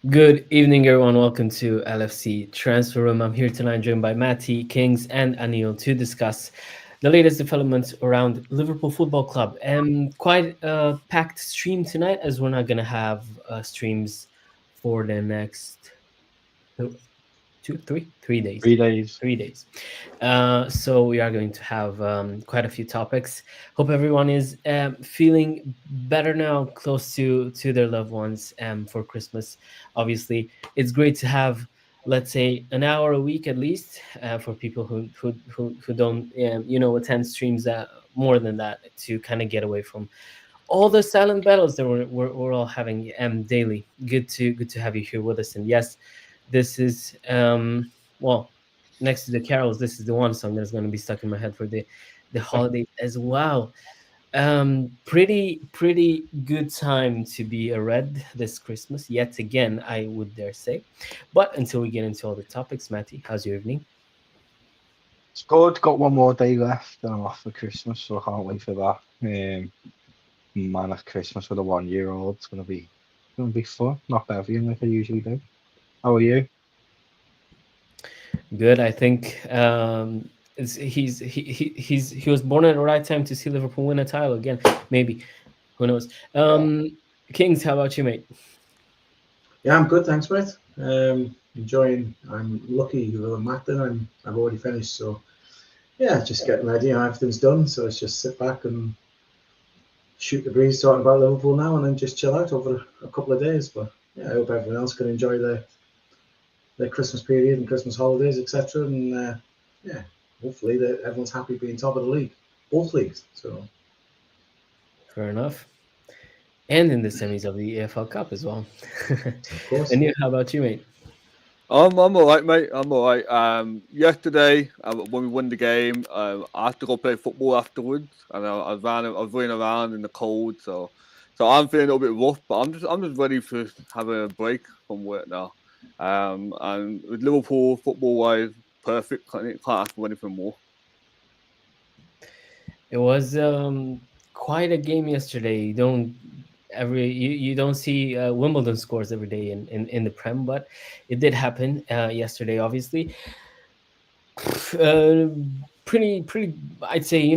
Good evening, everyone. Welcome to LFC Transfer Room. I'm here tonight, joined by Matty, Kings, and Anil to discuss the latest developments around Liverpool Football Club. And quite a packed stream tonight, as we're not going to have streams for the next two, 3 days. 3 days. 3 days. So we are going to have quite a few topics. Hope everyone is feeling better now, close to their loved ones for Christmas. Obviously, it's great to have, let's say, an hour a week at least for people who don't attend streams that more than that, to kind of get away from all the silent battles that we're all having daily. Good to have you here with us. And yes, this is well, next to the carols, this is the one song that's going to be stuck in my head for the holidays as well. Pretty good time to be a red this Christmas yet again, I would dare say. But until we get into all the topics, Matty, how's your evening? It's good. Got one more day left, and I'm off for Christmas, so I can't wait for that. Manic Christmas with a 1-year-old. It's gonna be fun. Not bevying like I usually do. How are you? Good, I think. He was born at the right time to see Liverpool win a title again. Maybe, who knows? Kings, how about you, mate? Yeah, I'm good, thanks, mate. Enjoying. I'm lucky with Matt. I've already finished, so yeah, just getting ready. Everything's done, so it's just sit back and shoot the breeze talking about Liverpool now, and then just chill out over a couple of days. But yeah, I hope everyone else can enjoy their Christmas period and Christmas holidays, etc. And yeah, hopefully that everyone's happy being top of the league, both leagues. So Fair enough. And in the semis of the EFL Cup as well. of course, And you, how about you, mate? I'm all right, mate. I'm all right. Yesterday, when we won the game, I had to go play football afterwards, and I was running around in the cold, so I'm feeling a little bit rough. But I'm just ready to have a break from work now. And with Liverpool football wise, perfect. Can't ask for anything more. It was quite a game yesterday. You don't see Wimbledon scores every day in the Prem, but it did happen yesterday. Obviously, uh, pretty. I'd say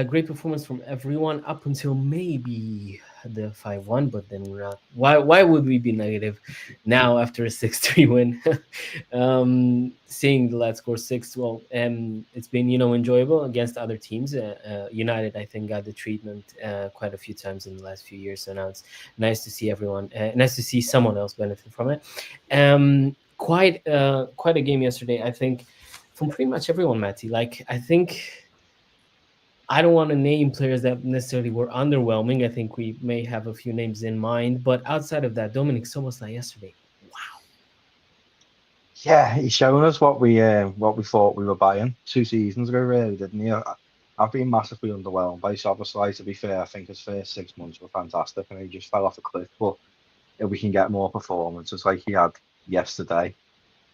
great performance from everyone up until maybe the 5-1. But then we're not. Why would we be negative now after a 6-3 win? Seeing the lads score six, well, it's been enjoyable against other teams. United, I think, got the treatment quite a few times in the last few years, so now it's nice to see everyone. Nice to see someone else benefit from it. Quite a game yesterday, I think, from pretty much everyone, Matty. Like, I think I don't want to name players that necessarily were underwhelming. I think we may have a few names in mind, but outside of that, Dominic Soboslai yesterday. Wow. Yeah, he's showing us what we thought we were buying 2 seasons ago, really, didn't he? I've been massively underwhelmed by Szoboszlai. To be fair, I think his first 6 months were fantastic, and he just fell off a cliff. But if we can get more performances like he had yesterday,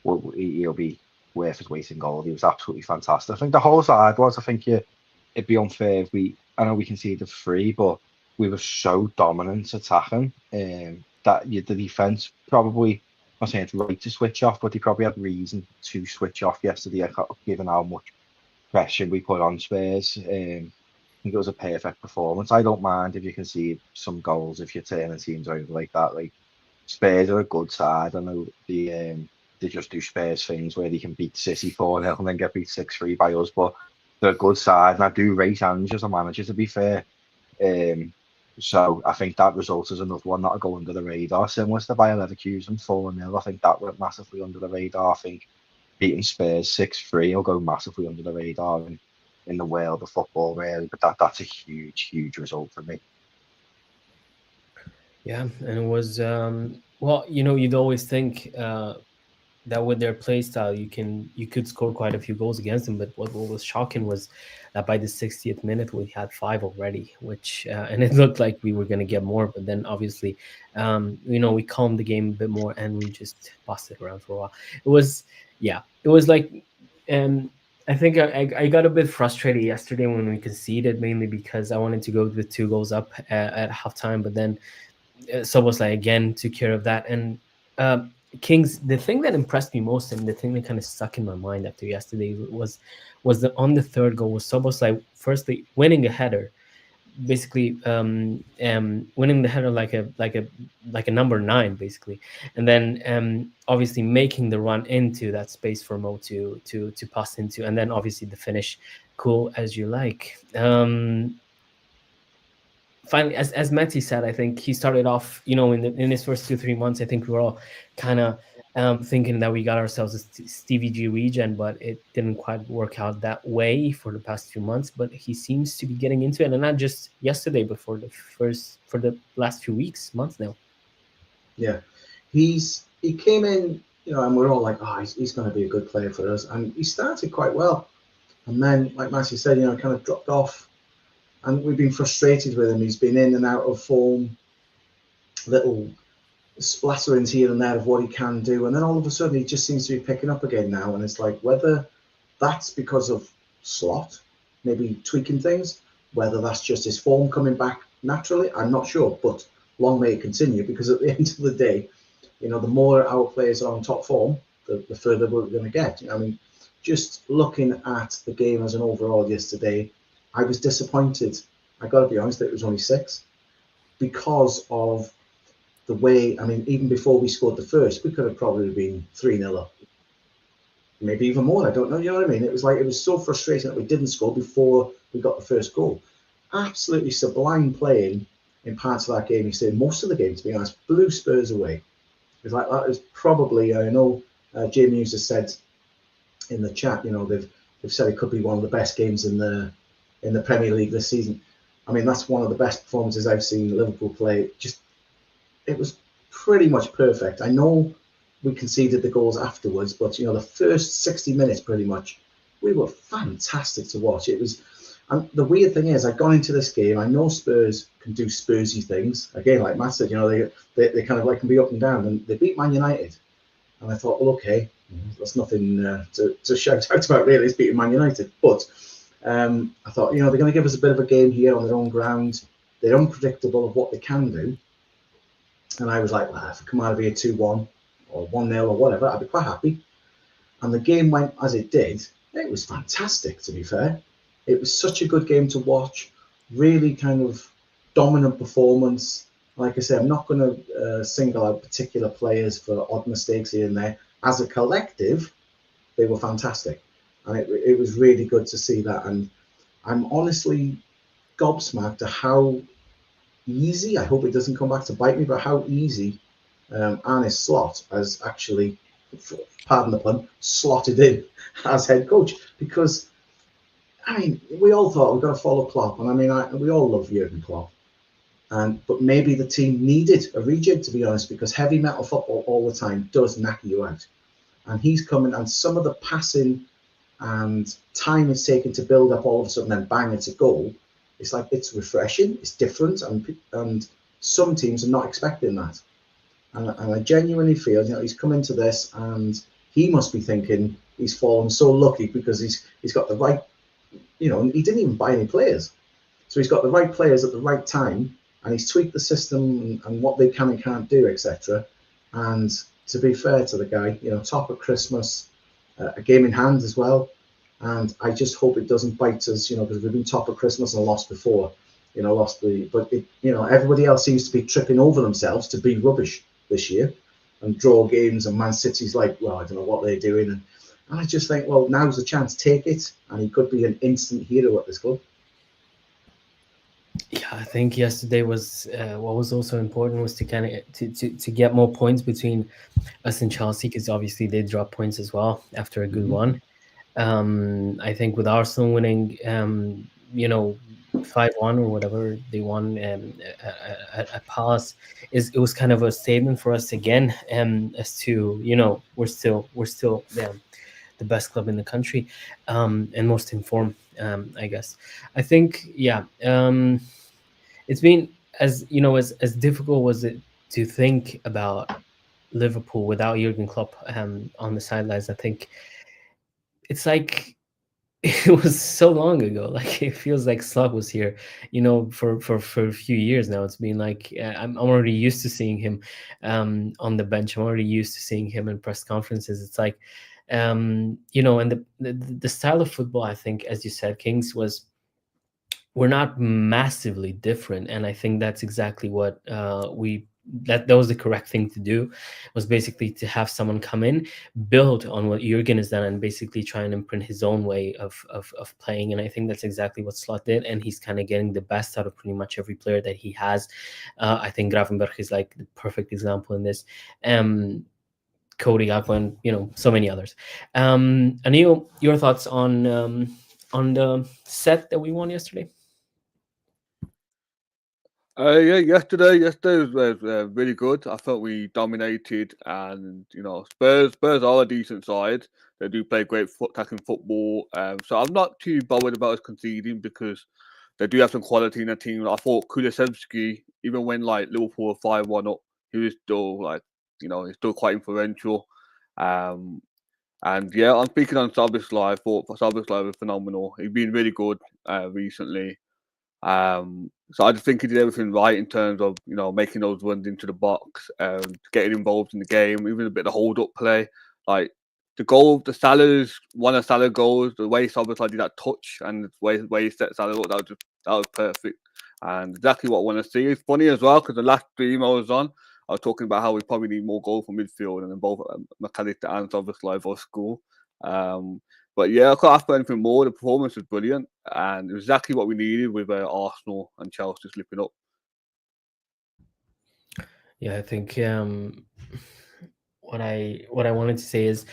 he'll be worth his weight in gold. He was absolutely fantastic. I think the whole side was. I think it'd be unfair if I know we conceded three, but we were so dominant attacking that the defense probably. I'm not saying it's right to switch off, but they probably had reason to switch off yesterday, given how much pressure we put on Spurs. I think it was a perfect performance. I don't mind if you concede some goals if you're turning teams over like that. Like Spurs are a good side. I know they just do Spurs things where they can beat City 4-0 and then get beat 6-3 by us, but they're a good side, and I do rate Ange as a manager, to be fair. Um, so I think that result is another one that'll go under the radar. Similar to Bayer Leverkusen 4-0. I think that went massively under the radar. I think beating Spurs 6-3 will go massively under the radar in the world of football, really. But that's a huge result for me. Yeah, and it was well, you'd always think that with their play style, you could score quite a few goals against them. But what was shocking was that by the 60th minute we had five already, which and it looked like we were going to get more. But then obviously, we calmed the game a bit more and we just busted around for a while. It was it was like. Um, I think I got a bit frustrated yesterday when we conceded, mainly because I wanted to go with 2 goals up at halftime, but then Soboslai again took care of that. And Kings, the thing that impressed me most and the thing that kind of stuck in my mind after yesterday was that on the third goal was almost like firstly winning a header, basically winning the header like a number 9 basically, and then obviously making the run into that space for Mo to pass into, and then obviously the finish, cool as you like. Finally, as Matty said, I think he started off, in his first 2-3 months. I think we were all kind of thinking that we got ourselves a Stevie G regen, but it didn't quite work out that way for the past few months. But he seems to be getting into it, and not just yesterday, but for the last few months now. Yeah, he came in, and we're all like, oh, he's going to be a good player for us, and he started quite well, and then, like Matthew said, kind of dropped off. And we've been frustrated with him. He's been in and out of form, little splatterings here and there of what he can do. And then all of a sudden, he just seems to be picking up again now. And it's like, whether that's because of slot, maybe tweaking things, whether that's just his form coming back naturally, I'm not sure. But long may it continue, because at the end of the day, the more our players are on top form, the further we're going to get. I mean, just looking at the game as an overall yesterday, I was disappointed. I got to be honest, that it was only 6, because of the way. I mean, even before we scored the first, we could have probably been 3-0 up, maybe even more. I don't know. You know what I mean? It was so frustrating that we didn't score before we got the first goal. Absolutely sublime playing in parts of that game. You say most of the game, to be honest, blew Spurs away. It's like that is probably. I know Jamie Hughes has said in the chat. They've said it could be one of the best games in the Premier League this season. I mean, that's one of the best performances I've seen Liverpool play. It was pretty much perfect. I know we conceded the goals afterwards, but the first 60 minutes pretty much, we were fantastic to watch. It was, and the weird thing is, I've gone into this game. I know Spurs can do Spursy things. Again, like Matt said, they kind of like can be up and down, and they beat Man United. And I thought, well, okay, that's nothing to shout out about really. It's beating Man United, but. I thought, they're going to give us a bit of a game here on their own ground. They're unpredictable of what they can do. And I was like, well, if we come out of here 2-1 or 1-0 or whatever, I'd be quite happy. And the game went as it did. It was fantastic, to be fair. It was such a good game to watch. Really kind of dominant performance. Like I said, I'm not going to single out particular players for odd mistakes here and there. As a collective, they were fantastic. And it was really good to see that. And I'm honestly gobsmacked at how easy, I hope it doesn't come back to bite me, but how easy Arne Slot has actually, pardon the pun, slotted in as head coach. Because, I mean, we all thought we've got to follow Klopp. And I mean, we all love Jurgen Klopp. But maybe the team needed a rejig, to be honest, because heavy metal football all the time does knacker you out. And he's coming, and some of the passing and time it's taken to build up, all of a sudden then bang, it's a goal. It's like, it's refreshing, it's different, and some teams are not expecting that. And I genuinely feel, he's come into this and he must be thinking he's fallen so lucky, because he's got the right, he didn't even buy any players. So he's got the right players at the right time, and he's tweaked the system and what they can and can't do, etc. And to be fair to the guy, top of Christmas, a game in hand as well, and I just hope it doesn't bite us, because we've been top of Christmas and lost before, but everybody else seems to be tripping over themselves to be rubbish this year and draw games, and Man City's like, well, I don't know what they're doing, and I just think, well, now's the chance, take it, and he could be an instant hero at this club. Yeah, I think yesterday was what was also important was to kind of to get more points between us and Chelsea, because obviously they dropped points as well after a good one. I think with Arsenal winning, 5-1 or whatever they won at Palace, it was kind of a statement for us again, as to we're still the best club in the country, and most informed, I guess. I think it's been as difficult was it to think about Liverpool without Jurgen Klopp on the sidelines. I think it's like it was so long ago. Like it feels like Slot was here, for a few years now. It's been like I'm already used to seeing him on the bench. I'm already used to seeing him in press conferences. It's like, and the style of football, I think, as you said, Kings was we're not massively different, and I think that's exactly what that was the correct thing to do, was basically to have someone come in, build on what Jurgen has done, and basically try and imprint his own way of playing. And I think that's exactly what Slot did, and he's kind of getting the best out of pretty much every player that he has. I think Gravenberg is like the perfect example in this. Cody Gakpo, and so many others. Anil, your thoughts on the set that we won yesterday? Yeah, yesterday was really good. I thought we dominated, and Spurs are a decent side. They do play great attacking football. So I'm not too bothered about us conceding because they do have some quality in their team. I thought Kulusevski, even when like Liverpool were 5-1 up, he was still he's still quite influential. And yeah, I'm speaking on Szoboszlai. I thought Szoboszlai was phenomenal. He's been really good recently. So I just think he did everything right in terms of making those runs into the box, getting involved in the game, even a bit of hold up play. Like the goal, one of Salah goals, the way Szoboszlai did that touch and the way he set Salah up, that was perfect, and exactly what I want to see. It's funny as well because the last stream I was on, I was talking about how we probably need more goals from midfield, and then both McAllister and Szoboszlai both score. But yeah, I can't ask for anything more. The performance was brilliant, and it was exactly what we needed with Arsenal and Chelsea slipping up. Yeah, I think what I wanted to say is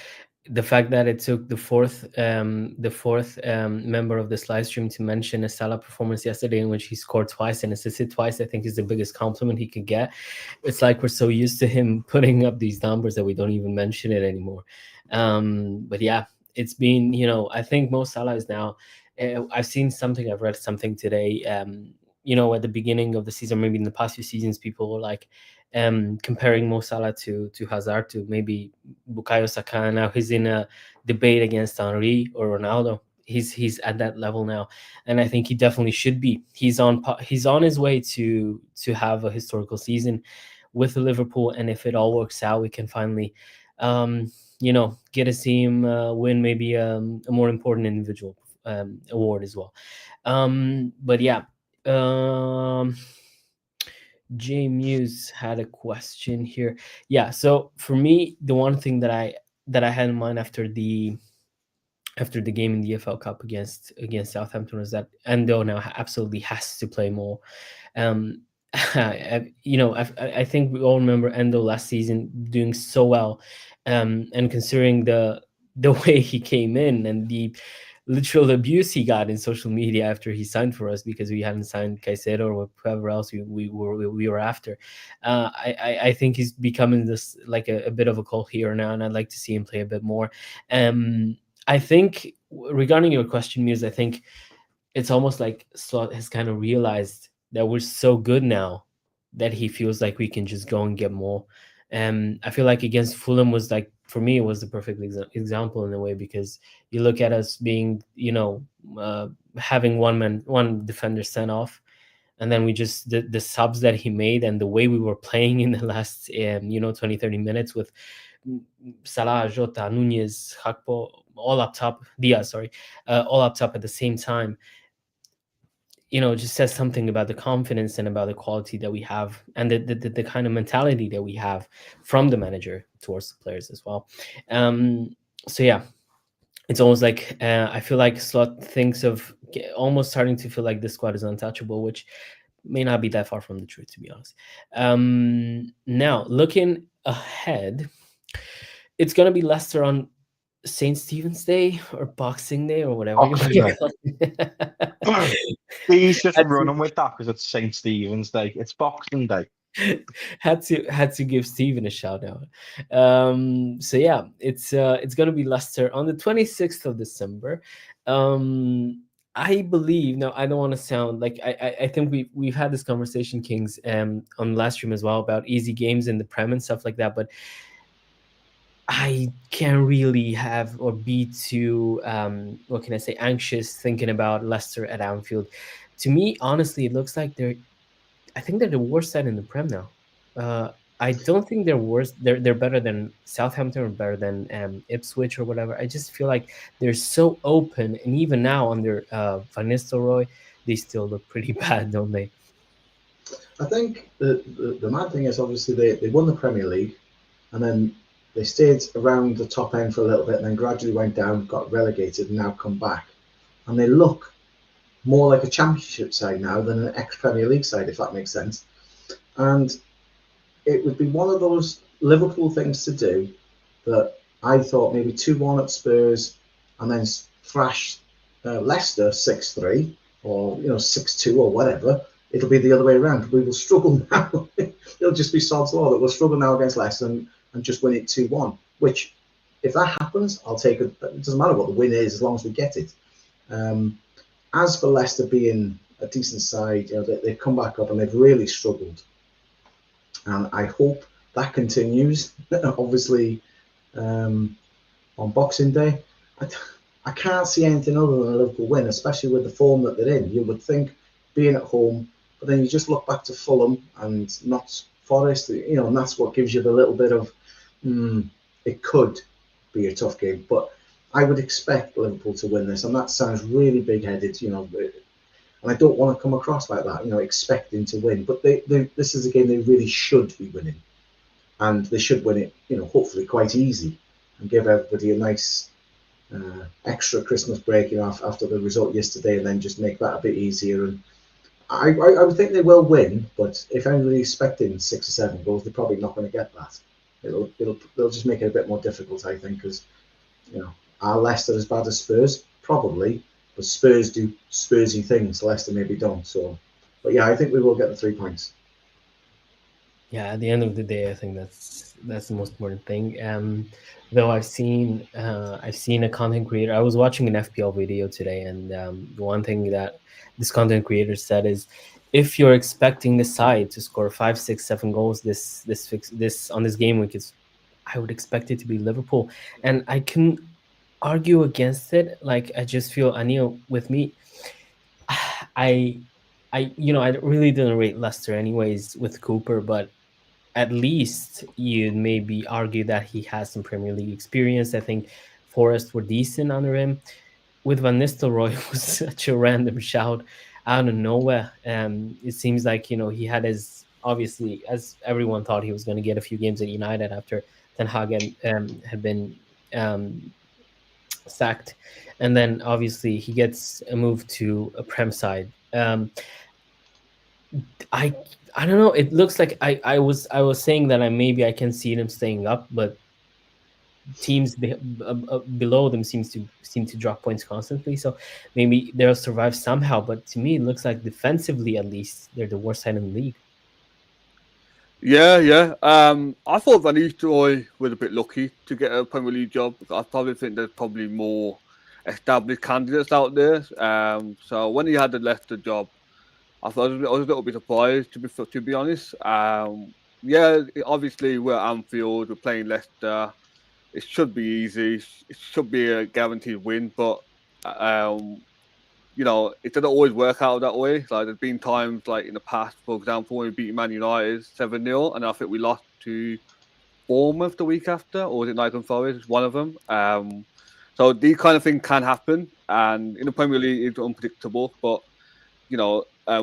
the fact that it took the fourth member of this live stream to mention a Salah performance yesterday in which he scored twice and assisted twice, I think is the biggest compliment he could get. It's like we're so used to him putting up these numbers that we don't even mention it anymore. But yeah, it's been, I think Mo Salah is now, I've read something today, at the beginning of the season, maybe in the past few seasons, people were like comparing Mo Salah to Hazard, to maybe Bukayo Saka. Now he's in a debate against Henry or Ronaldo. He's at that level now, and I think he definitely should be. He's on his way to have a historical season with Liverpool, and if it all works out, we can finally get to see him win maybe a more important individual award as well. But yeah. J Muse had a question here. Yeah, so for me, the one thing that I had in mind after the game in the EFL Cup against Southampton was that Endo now absolutely has to play more. I think we all remember Endo last season doing so well, and considering the way he came in and the literal abuse he got in social media after he signed for us because we hadn't signed Caicedo or whoever else we were after. I think he's becoming this like a bit of a cult hero now, and I'd like to see him play a bit more. I think regarding your question, Muse, I think it's almost like Slot has kind of realized that we're so good now that he feels like we can just go and get more. I feel like against Fulham was like, for me, it was the perfect example in a way, because you look at us being, having one defender sent off, and then we just the subs that he made and the way we were playing in the last 20-30 minutes with Salah, Jota, Nunez, Hakpo all up top, Diaz, sorry, all up top at the same time. It just says something about the confidence and about the quality that we have, and the kind of mentality that we have from the manager towards the players as well. So yeah, it's almost like I feel like Slot thinks of almost starting to feel like this squad is untouchable, which may not be that far from the truth, to be honest. Now, looking ahead, it's going to be Leicester on St. Stephen's Day or Boxing Day or whatever you want to call it. He's just running with that because it's St. Stephen's Day. It's Boxing Day. had to give Stephen a shout out. So yeah, it's gonna be Leicester on the 26th of December. I believe, now I don't want to sound like I think we've had this conversation, Kings, on last stream as well, about easy games in the Prem and stuff like that, but I can't really have or be too what can I say, anxious thinking about Leicester at Anfield. To me, honestly, it looks like I think they're the worst side in the Prem now. Uh, I don't think they're worse. They're better than Southampton or better than Ipswich or whatever. I just feel like they're so open, and even now under Van Nistelrooy, they still look pretty bad, don't they? I think the mad thing is obviously they won the Premier League, and then they stayed around the top end for a little bit, and then gradually went down, got relegated, and now come back, and they look more like a Championship side now than an ex-Premier League side, if that makes sense. And it would be one of those Liverpool things to do that I thought maybe 2-1 at Spurs, and then thrash Leicester 6-3 or 6-2 or whatever. It'll be the other way around. We will struggle now. It'll just be sod's law that we'll struggle now against Leicester and just win it 2-1. Which, if that happens, I'll take it. It doesn't matter what the win is as long as we get it. As for Leicester being a decent side, they've come back up and they've really struggled. And I hope that continues. Obviously, on Boxing Day, I can't see anything other than a Liverpool win, especially with the form that they're in. You would think being at home, but then you just look back to Fulham and not Forest, and that's what gives you the little bit of, it could be a tough game. But I would expect Liverpool to win this, and that sounds really big-headed, and I don't want to come across like that, expecting to win. But this is a game they really should be winning, and they should win it, hopefully quite easy, and give everybody a nice extra Christmas break, after the result yesterday, and then just make that a bit easier. And I would think they will win, but if anybody's expecting 6 or 7 goals, they're probably not going to get that. They'll just make it a bit more difficult, I think, because are Leicester as bad as Spurs? Probably, but Spurs do Spursy things. Leicester maybe don't. So, but yeah, I think we will get the 3 points. Yeah, at the end of the day, I think that's the most important thing. Though I've seen a content creator. I was watching an FPL video today, and the one thing that this content creator said is, if you're expecting the side to score 5, 6, 7 goals this on this game week, I would expect it to be Liverpool, and I can argue against it. Like, I just feel, Anil, with me, I really didn't rate Leicester anyways with Cooper, but at least you'd maybe argue that he has some Premier League experience. I think Forest were decent under him. With Van Nistelrooy, it was such a random shout out of nowhere. It seems like, he had obviously, as everyone thought, he was going to get a few games at United after Ten Hag had been sacked. And then obviously he gets a move to a Prem side. I don't know. It looks like I was saying that I can see them staying up, but teams below them seem to drop points constantly. So maybe they'll survive somehow. But to me, it looks like defensively, at least, they're the worst side in the league. Yeah. I thought Van Nistelrooy was a bit lucky to get a Premier League job. I probably think there's probably more established candidates out there. So when he had the Leicester job, I was a little bit surprised, to be honest. Obviously we're at Anfield, we're playing Leicester. It should be easy. It should be a guaranteed win, but it doesn't always work out that way. Like, there's been times, like in the past, for example, when we beat Man United 7-0, and I think we lost to Bournemouth the week after, or was it Nottingham Forest? One of them. So these kind of things can happen, and in the Premier League, it's unpredictable. But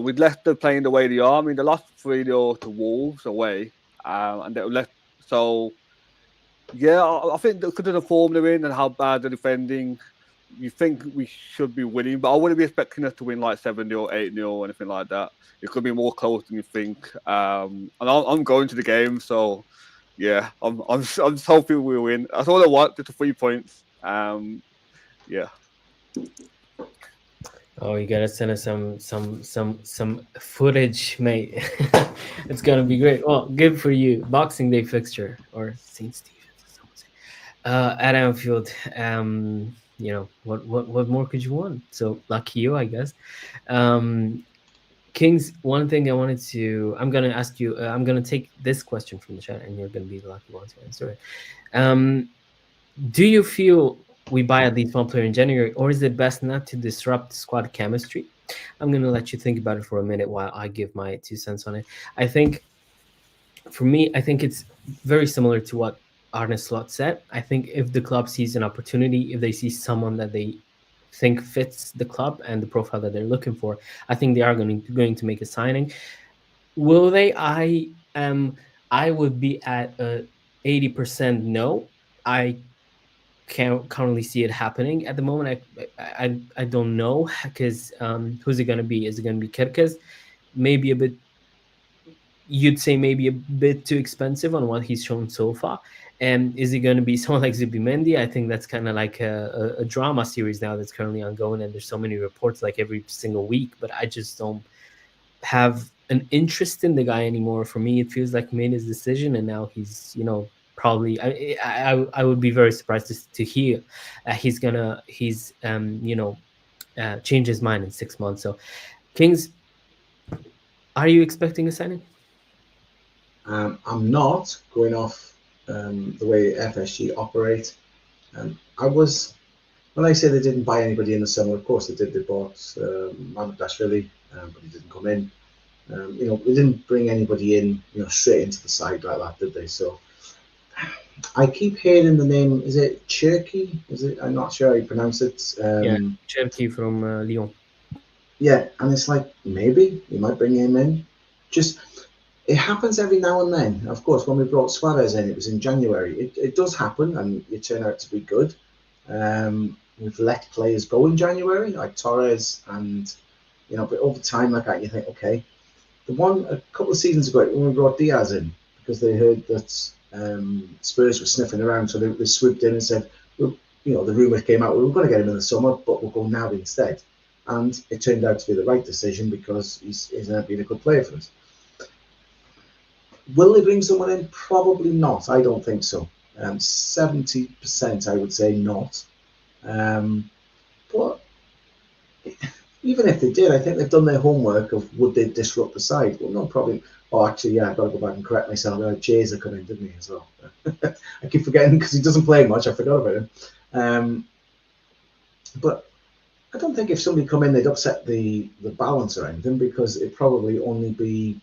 with Leicester playing the way they are, I mean, they lost 3-0 to Wolves away, and they left. So yeah, I think because of the form they're in and how bad they're defending, you think we should be winning, but I wouldn't be expecting us to win like 7-0, 8-0, anything like that. It could be more close than you think. And I'm going to the game, so yeah, I'm just hoping we win. That's all I want, just the 3 points. Yeah. Oh, you gotta send us some footage, mate. It's gonna be great. Well, good for you. Boxing Day fixture, or St. Stephen's, as someone say. At Anfield. What more could you want? So lucky you, I guess. Kings, one thing I'm going to ask you, I'm going to take this question from the chat and you're going to be the lucky one to answer it. Do you feel we buy at least one player in January, or is it best not to disrupt squad chemistry? I'm going to let you think about it for a minute while I give my 2 cents on it. I think, for me, I think it's very similar to what Arne Slot said. I think if the club sees an opportunity, if they see someone that they think fits the club and the profile that they're looking for, I think they are going to make a signing. Will they? I would be at 80% no. I can't currently see it happening at the moment. I don't know, because who's it going to be? Is it going to be Kirkes? Maybe a bit. You'd say maybe a bit too expensive on what he's shown so far. And is it going to be someone like Zubimendi? I think that's kind of like a drama series now that's currently ongoing, and there's so many reports like every single week. But I just don't have an interest in the guy anymore. For me, it feels like he made his decision, and now he's, probably. I would be very surprised to hear he's change his mind in 6 months. So, Kings, are you expecting a signing? I'm not going off the way FSG operate. When I say they didn't buy anybody in the summer, of course they did. They bought Mohamed Dashvili, but he didn't come in. They didn't bring anybody in, straight into the side like that, did they? So I keep hearing the name. Is it Cherky? I'm not sure how you pronounce it. Yeah, Cherky from Lyon. Yeah, and it's like, maybe you might bring him in. Just, it happens every now and then. Of course, when we brought Suarez in, it was in January. It does happen, and you turn out to be good. We've let players go in January, like Torres, and but over time, like that, you think, okay. The one a couple of seasons ago when we brought Diaz in, because they heard that Spurs were sniffing around, so they swooped in and said, well, the rumour came out, we were going to get him in the summer, but we'll go now instead. And it turned out to be the right decision, because he's been a good player for us. Will they bring someone in? Probably not. I don't think so. 70%, I would say not. But even if they did, I think they've done their homework of would they disrupt the side? Well, no, probably. Oh, actually, yeah, I've got to go back and correct myself. Jay's come in, didn't he, as well? I keep forgetting because he doesn't play much. I forgot about him. But I don't think if somebody come in, they'd upset the balance or anything, because it'd probably only be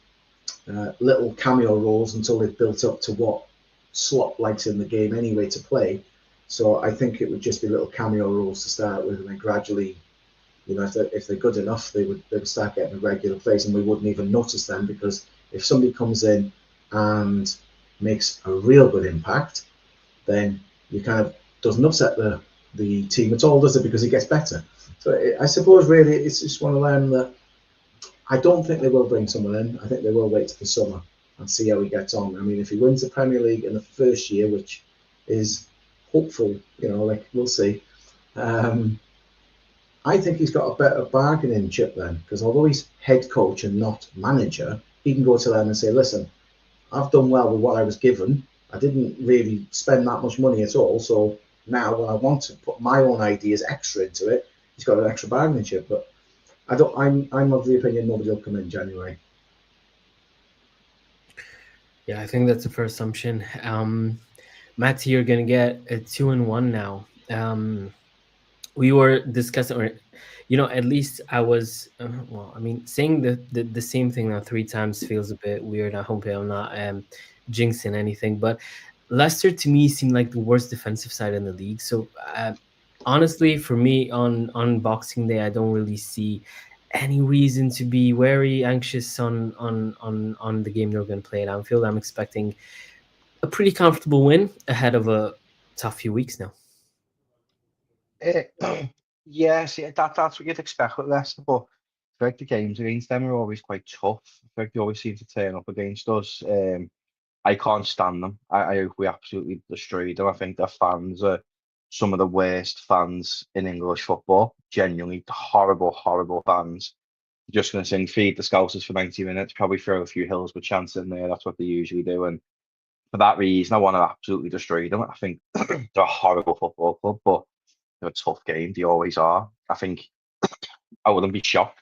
little cameo roles until they've built up to what Slot likes in the game anyway to play. So I think it would just be little cameo roles to start with, and then gradually, if they're good enough, they would start getting a regular place, and we wouldn't even notice them, because if somebody comes in and makes a real good impact, then you kind of doesn't upset the team at all, does it? Because it gets better. So I suppose really it's just one of them that I don't think they will bring someone in. I think they will wait till the summer and see how he gets on. I mean, if he wins the Premier League in the first year, which is hopeful, we'll see. I think he's got a better bargaining chip then, because although he's head coach and not manager, he can go to them and say, listen, I've done well with what I was given. I didn't really spend that much money at all. So now when I want to put my own ideas extra into it, he's got an extra bargaining chip. But I'm of the opinion nobody will come in January. Yeah, I think that's a fair assumption. Matt, you're going to get a 2-1 now. We were discussing, or at least I was. Saying the same thing now 3 times feels a bit weird. I hope I'm not jinxing anything, but Leicester to me seemed like the worst defensive side in the league. So honestly, for me on Boxing Day, I don't really see any reason to be very anxious on the game they're going to play at Anfield. I'm expecting a pretty comfortable win ahead of a tough few weeks now. Yeah, see, that's what you'd expect with Leicester, but I feel like the games against them are always quite tough. I feel like they always seem to turn up against us. I can't stand them. I hope we absolutely destroy them. I think their fans are some of the worst fans in English football. Genuinely horrible, horrible fans. Just going to sing feed the Scousers for 90 minutes, probably throw a few hills with chance in there. That's what they usually do. And for that reason, I want to absolutely destroy them. I think they're a horrible football club, but they're a tough game. They always are. I think I wouldn't be shocked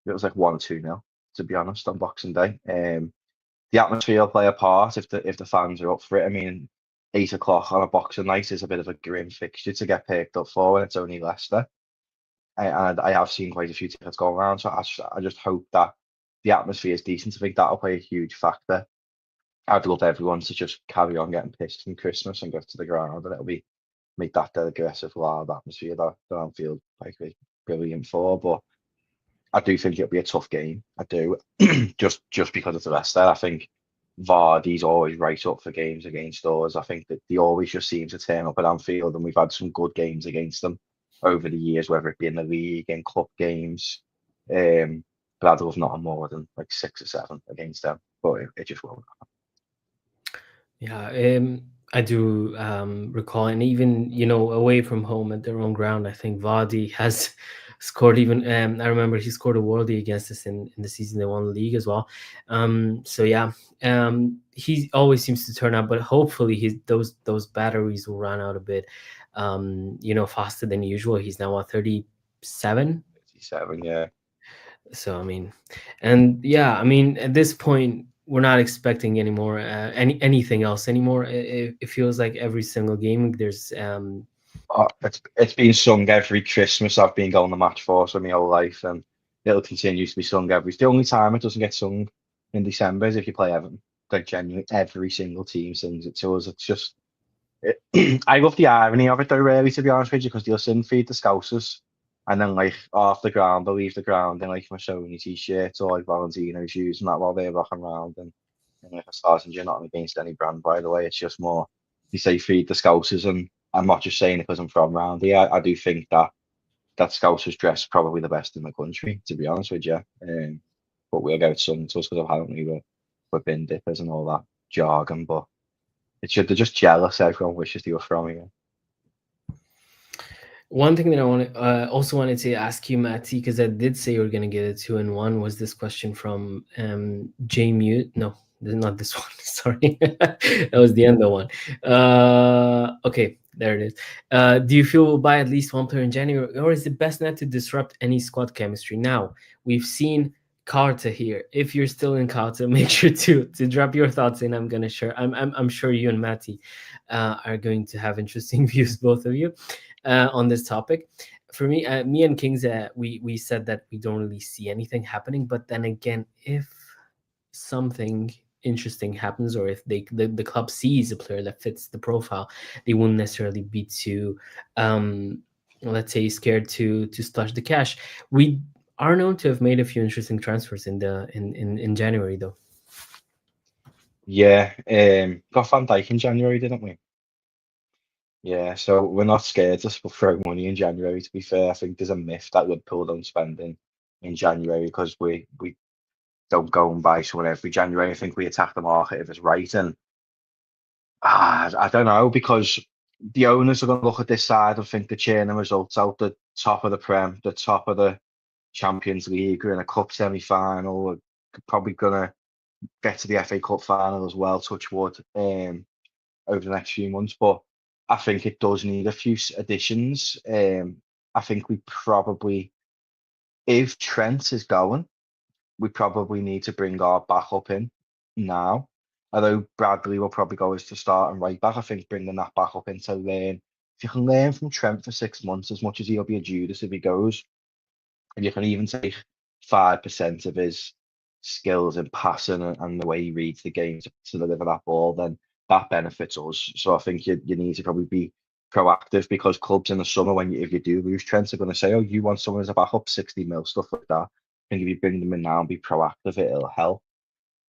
if it was like 1-2-0. to be honest, on Boxing Day. The atmosphere will play a part if the fans are up for it. I mean, 8 o'clock on a Boxing night is a bit of a grim fixture to get picked up for when it's only Leicester. And I have seen quite a few tickets go around, so I just hope that the atmosphere is decent. I think that'll play a huge factor. I'd love everyone to just carry on getting pissed from Christmas and go to the ground, and it'll make that dead aggressive, loud atmosphere that I feel like brilliant for. But I do think it'll be a tough game. I do, just because of the rest there. I think Vardy's always right up for games against us. I think that they always just seem to turn up at Anfield, and we've had some good games against them over the years, whether it be in the league and club games. But I'd love nothing more than like 6 or 7 against them, but it just won't. Yeah, I do recall, and even away from home at their own ground, I think Vardy has scored. Even I remember he scored a worldie against us in the season they won the league as well. So yeah, he always seems to turn up, but hopefully those batteries will run out a bit, faster than usual. He's now at 37. 37, yeah. So I mean, and yeah, I mean at this point we're not expecting any more anything else anymore. It feels like every single game there's It's been sung every Christmas I've been going to match force for my whole life, and it'll continue to be sung the only time it doesn't get sung in December is if you play Everton. Like genuinely every single team sings it to us. It's just I love the irony of it though, really, to be honest with you, because they'll sing Feed the Scousers, and then like off the ground they'll leave the ground in like Massoni t-shirts or like Valentino shoes and that while they're rocking around, and like a stars, and you're not against any brand, by the way. It's just more you say Feed the Scousers, and I'm not just saying it because I'm from round here. I do think that Scousers dress probably the best in the country, to be honest with you. But we'll get sung to us because apparently we're bin dippers and all that jargon, but they're just jealous. Everyone wishes they were from here. One thing that I also wanted to ask you, Matty, because I did say you were going to get a 2-in-1, was this question from J Mute. No, not this one. Sorry, that was the end of one. Okay, there it is. Do you feel we'll buy at least one player in January, or is it best not to disrupt any squad chemistry? Now we've seen Carter here. If you're still in Carter, make sure to drop your thoughts in. I'm sure you and Matty are going to have interesting views, both of you, on this topic. For me, me and Kings, we said that we don't really see anything happening. But then again, if something interesting happens, or if the club sees a player that fits the profile, they wouldn't necessarily be too, let's say, scared to splash the cash. We are known to have made a few interesting transfers in January, though. Yeah, got Van Dijk in January, didn't we? Yeah, so we're not scared to throw money in January, to be fair. I think there's a myth that Liverpool don't spend in January because we don't go and buy someone every January. I think we attack the market if it's right. And I don't know, because the owners are going to look at this side and think they're churning results out the top of the Prem, the top of the Champions League. We're in a cup semi-final. We're probably going to get to the FA Cup final as well, touch wood, over the next few months. But I think it does need a few additions. I think we probably, if Trent is going, we probably need to bring our backup in now. Although Bradley will probably go as to start and right back, I think bringing that backup in to learn. If you can learn from Trent for 6 months, as much as he'll be a Judas if he goes, and you can even take 5% of his skills in passing and the way he reads the game to deliver that ball, then that benefits us. So I think you need to probably be proactive, because clubs in the summer, if you do lose Trent, are going to say, oh, you want someone as a backup, 60 mil, stuff like that. I think if you bring them in now and be proactive, it'll help.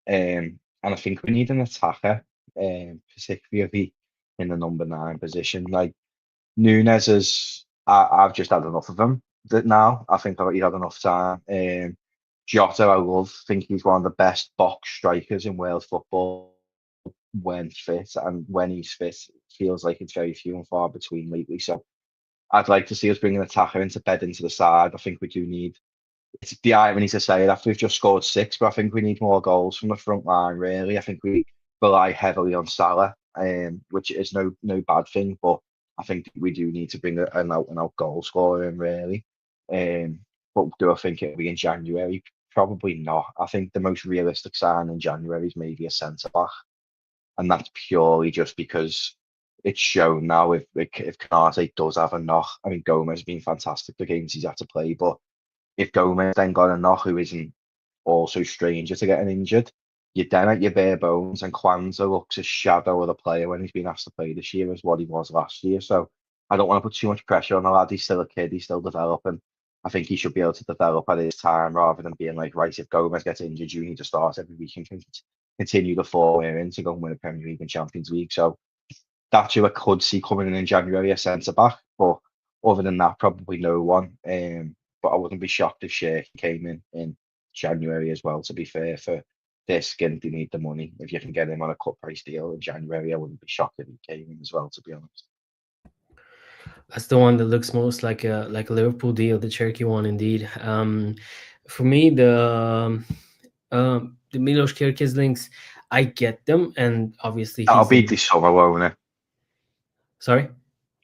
And I think we need an attacker, particularly in the number 9 position. Like Nunes I've just had enough of him now. I think he's had enough time. Jota, I love. Think he's one of the best box strikers in world football when fit, and when he's fit, it feels like it's very few and far between lately. So I'd like to see us bring an attacker into bed into the side. I think we do need. It's the irony to say it after we've just scored 6, but I think we need more goals from the front line. Really, I think we rely heavily on Salah, which is no bad thing, but I think we do need to bring an out goal scorer in, really. But do I think it'll be in January? probably not. I think the most realistic sign in January is maybe a centre back, and that's purely just because it's shown now if Canate does have a knock. I mean, Gomez has been fantastic the games he's had to play, but if Gomez then got a knock who isn't also stranger to getting injured, you're then at your bare bones, and Kwanzaa looks a shadow of the player when he's been asked to play this year as what he was last year. So I don't want to put too much pressure on the lad. He's still a kid, he's still developing. I think he should be able to develop at his time rather than being like, right, if Gomez gets injured, you need to start every week and continue the form we're in to go and win a Premier League and Champions League. So that's who I could see coming in January, a centre back. But other than that, probably no one. But I wouldn't be shocked if Sheikh came in January as well. To be fair, for their skin, they need the money. If you can get him on a cut price deal in January, I wouldn't be shocked if he came in as well. To be honest, That's the one that looks most like a Liverpool deal, the Cherokee one, indeed. For me, the Milos Kerkez links, I get them, and obviously that'll he's be this summer, won't it? sorry.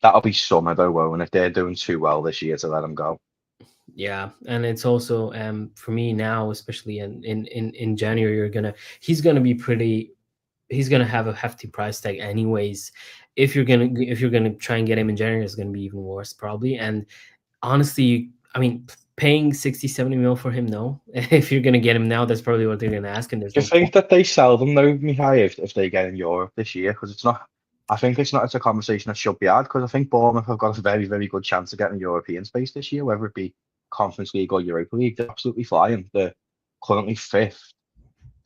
That'll be summer though, won't it? They're doing too well this year to let him go. Yeah, and it's also for me now, especially in January, he's gonna be pretty. He's gonna have a hefty price tag, anyways. If you're gonna try and get him in January, it's gonna be even worse probably. And honestly, I mean, paying 60-70 mil for him, no. If you're gonna get him now, that's probably what they're gonna ask, and there's Do you no think that they sell them though, Mihai, if they get in Europe this year? Because it's not. I think it's not. It's a conversation that should be had because I think Bournemouth have got a very, very good chance of getting European space this year, whether it be Conference League or Europa League. They're absolutely flying. They're currently fifth.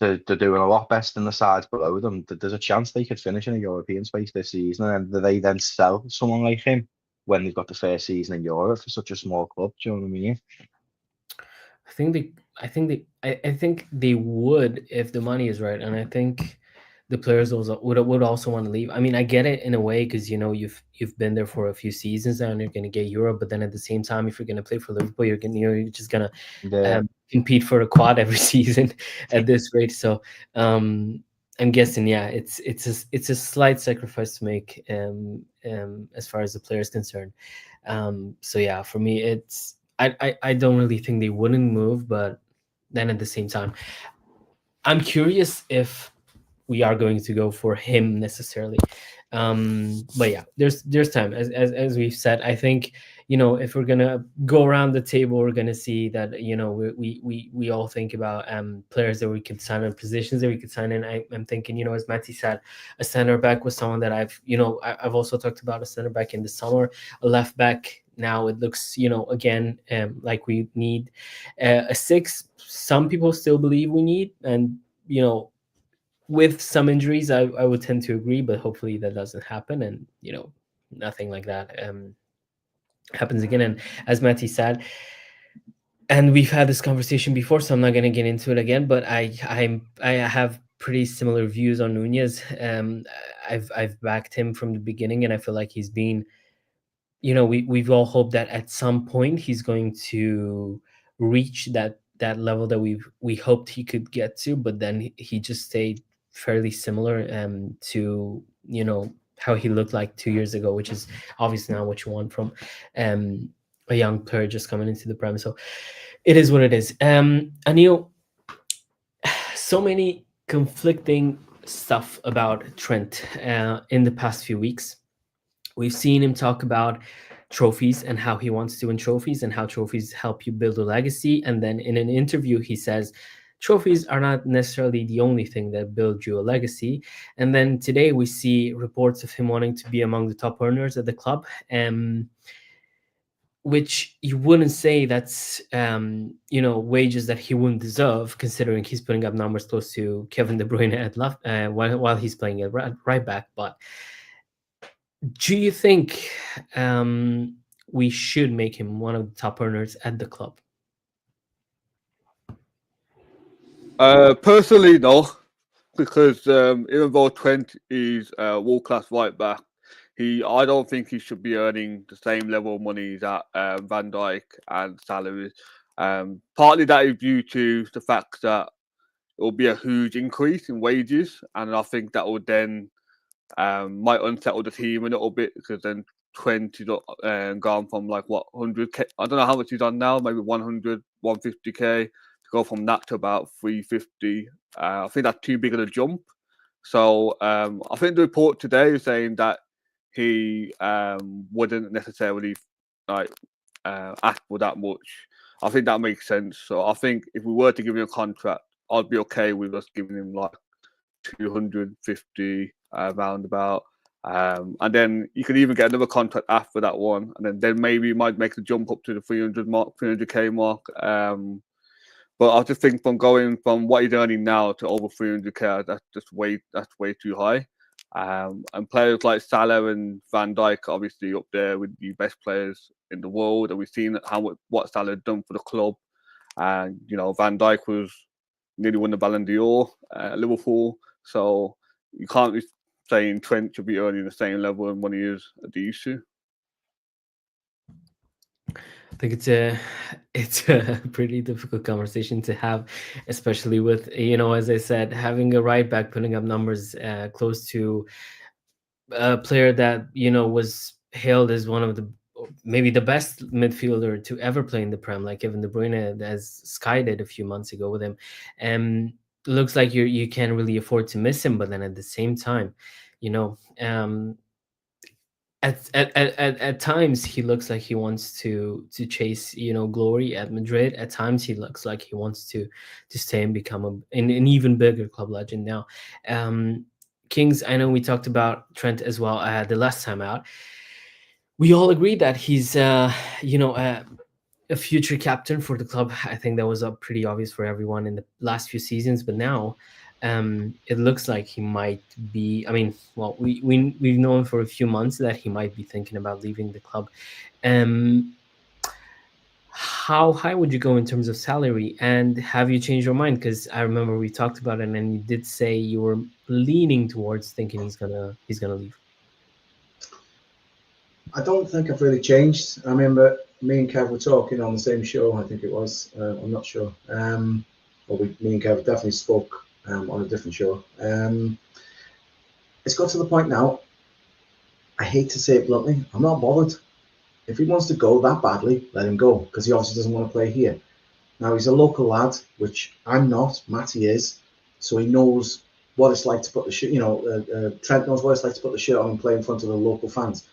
They're doing a lot better than the sides below them. There's a chance they could finish in a European space this season, and do they then sell someone like him when they've got the first season in Europe for such a small club? Do you know what I mean? I think they would if the money is right, and I think the players also would also want to leave. I mean, I get it in a way because you've been there for a few seasons now and you're going to get Europe, but then at the same time, if you're going to play for Liverpool, you're just going to compete for a quad every season at this rate. So I'm guessing, yeah, it's a slight sacrifice to make as far as the player is concerned. So yeah, for me, it's I don't really think they wouldn't move, but then at the same time, I'm curious if we are going to go for him necessarily. But yeah, there's time, as we've said. I think if we're gonna go around the table, we're gonna see that we all think about players that we could sign in, positions that we could sign in. I'm thinking, as Matty said, a center back was someone that I've also talked about a center back in the summer, a left back. Now it looks again like we need a six. Some people still believe we need, and with some injuries, I would tend to agree, but hopefully that doesn't happen, and nothing like that happens again. And as Matty said, and we've had this conversation before, so I'm not going to get into it again. But I have pretty similar views on Nunez. I've backed him from the beginning, and I feel like he's been, we've all hoped that at some point he's going to reach that level that we hoped he could get to, but then he just stayed fairly similar to how he looked like 2 years ago, which is obviously not what you want from a young player just coming into the Prem. So it is what it is. Anil, so many conflicting stuff about Trent in the past few weeks. We've seen him talk about trophies and how he wants to win trophies and how trophies help you build a legacy. And then in an interview, he says, trophies are not necessarily the only thing that build you a legacy. And then today we see reports of him wanting to be among the top earners at the club, which you wouldn't say that's, wages that he wouldn't deserve, considering he's putting up numbers close to Kevin De Bruyne at left while he's playing at right back. But do you think we should make him one of the top earners at the club? Personally, no, because even though Trent is a world-class right back, I don't think he should be earning the same level of money that Van Dijk and Salah is. Partly that is due to the fact that it will be a huge increase in wages, and I think that would then might unsettle the team a little bit, because then Trent is gone from like 100k. I don't know how much he's on now, maybe 100, 150k, to go from that to about 350. I think that's too big of a jump. So I think the report today is saying that he wouldn't necessarily ask for that much. I think that makes sense. So I think if we were to give him a contract, I'd be okay with us giving him like 250 roundabout. And then you could even get another contract after that one, and then maybe you might make the jump up to the 300k mark. But I just think from going from what he's earning now to over 300k, that's way too high. And players like Salah and Van Dijk obviously up there with the best players in the world, and we've seen what Salah had done for the club. And Van Dijk was nearly won the Ballon d'Or at Liverpool, so you can't be saying Trent should be earning the same level of money as he used to. I think it's a pretty difficult conversation to have, especially with, as I said, having a right back putting up numbers close to a player that was hailed as one of the maybe the best midfielder to ever play in the Prem, like Kevin De Bruyne, as Sky did a few months ago with him. Looks like you can't really afford to miss him, but then at the same time, at times he looks like he wants to chase glory at Madrid. At times he looks like he wants to stay and become an even bigger club legend now. Kings, I know we talked about Trent as well the last time out. We all agreed that he's a future captain for the club. I think that was pretty obvious for everyone in the last few seasons, but now it looks like he might be. I mean, well, we've known for a few months that he might be thinking about leaving the club. How high would you go in terms of salary, and have you changed your mind? Because I remember we talked about it, and you did say you were leaning towards thinking he's gonna leave. I don't think I've really changed. I remember me and Kev were talking on the same show. I think it was. I'm not sure. Me and Kev definitely spoke on a different show. It's got to the point now. I hate to say it bluntly. I'm not bothered. If he wants to go that badly, let him go, because he obviously doesn't want to play here. Now, he's a local lad, which I'm not. Matty is, so he knows what it's like to put the shirt. Trent knows what it's like to put the shirt on and play in front of the local fans.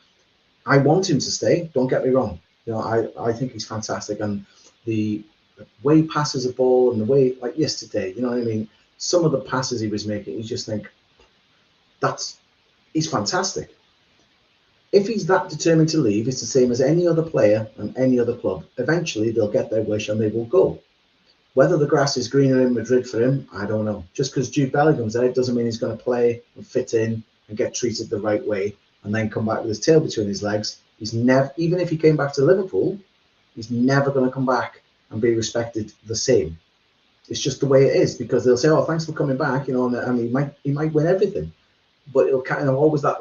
I want him to stay. Don't get me wrong. I think he's fantastic, and the way he passes a ball and the way, like yesterday, you know what I mean. Some of the passes he was making, you just think he's fantastic. If he's that determined to leave, it's the same as any other player and any other club. Eventually, they'll get their wish and they will go. Whether the grass is greener in Madrid for him, I don't know. Just because Jude Bellingham's there, it doesn't mean he's going to play and fit in and get treated the right way and then come back with his tail between his legs. He's never, even if he came back to Liverpool, he's never going to come back and be respected the same. It's just the way it is, because they'll say, "Oh, thanks for coming back," and he might win everything, but it'll kind of always that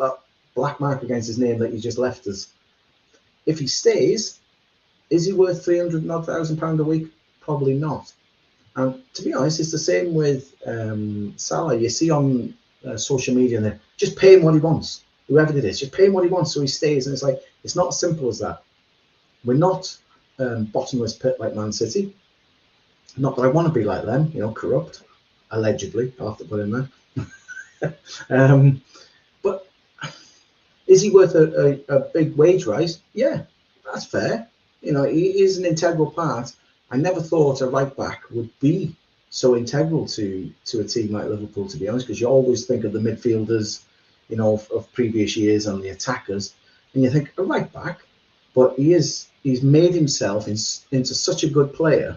black mark against his name that you just left us. If he stays, is he worth £300,000 a week? Probably not. And to be honest, it's the same with Salah. You see on social media, and they're just pay him what he wants, whoever it is, just pay him what he wants so he stays. And it's like, it's not as simple as that. We're not bottomless pit like Man City. Not that I want to be like them, corrupt, allegedly. I'll have to put in there. But is he worth a big wage rise? Yeah, that's fair. He is an integral part. I never thought a right back would be so integral to a team like Liverpool, to be honest, because you always think of the midfielders, of previous years and the attackers, and you think a right back, but he's made himself into such a good player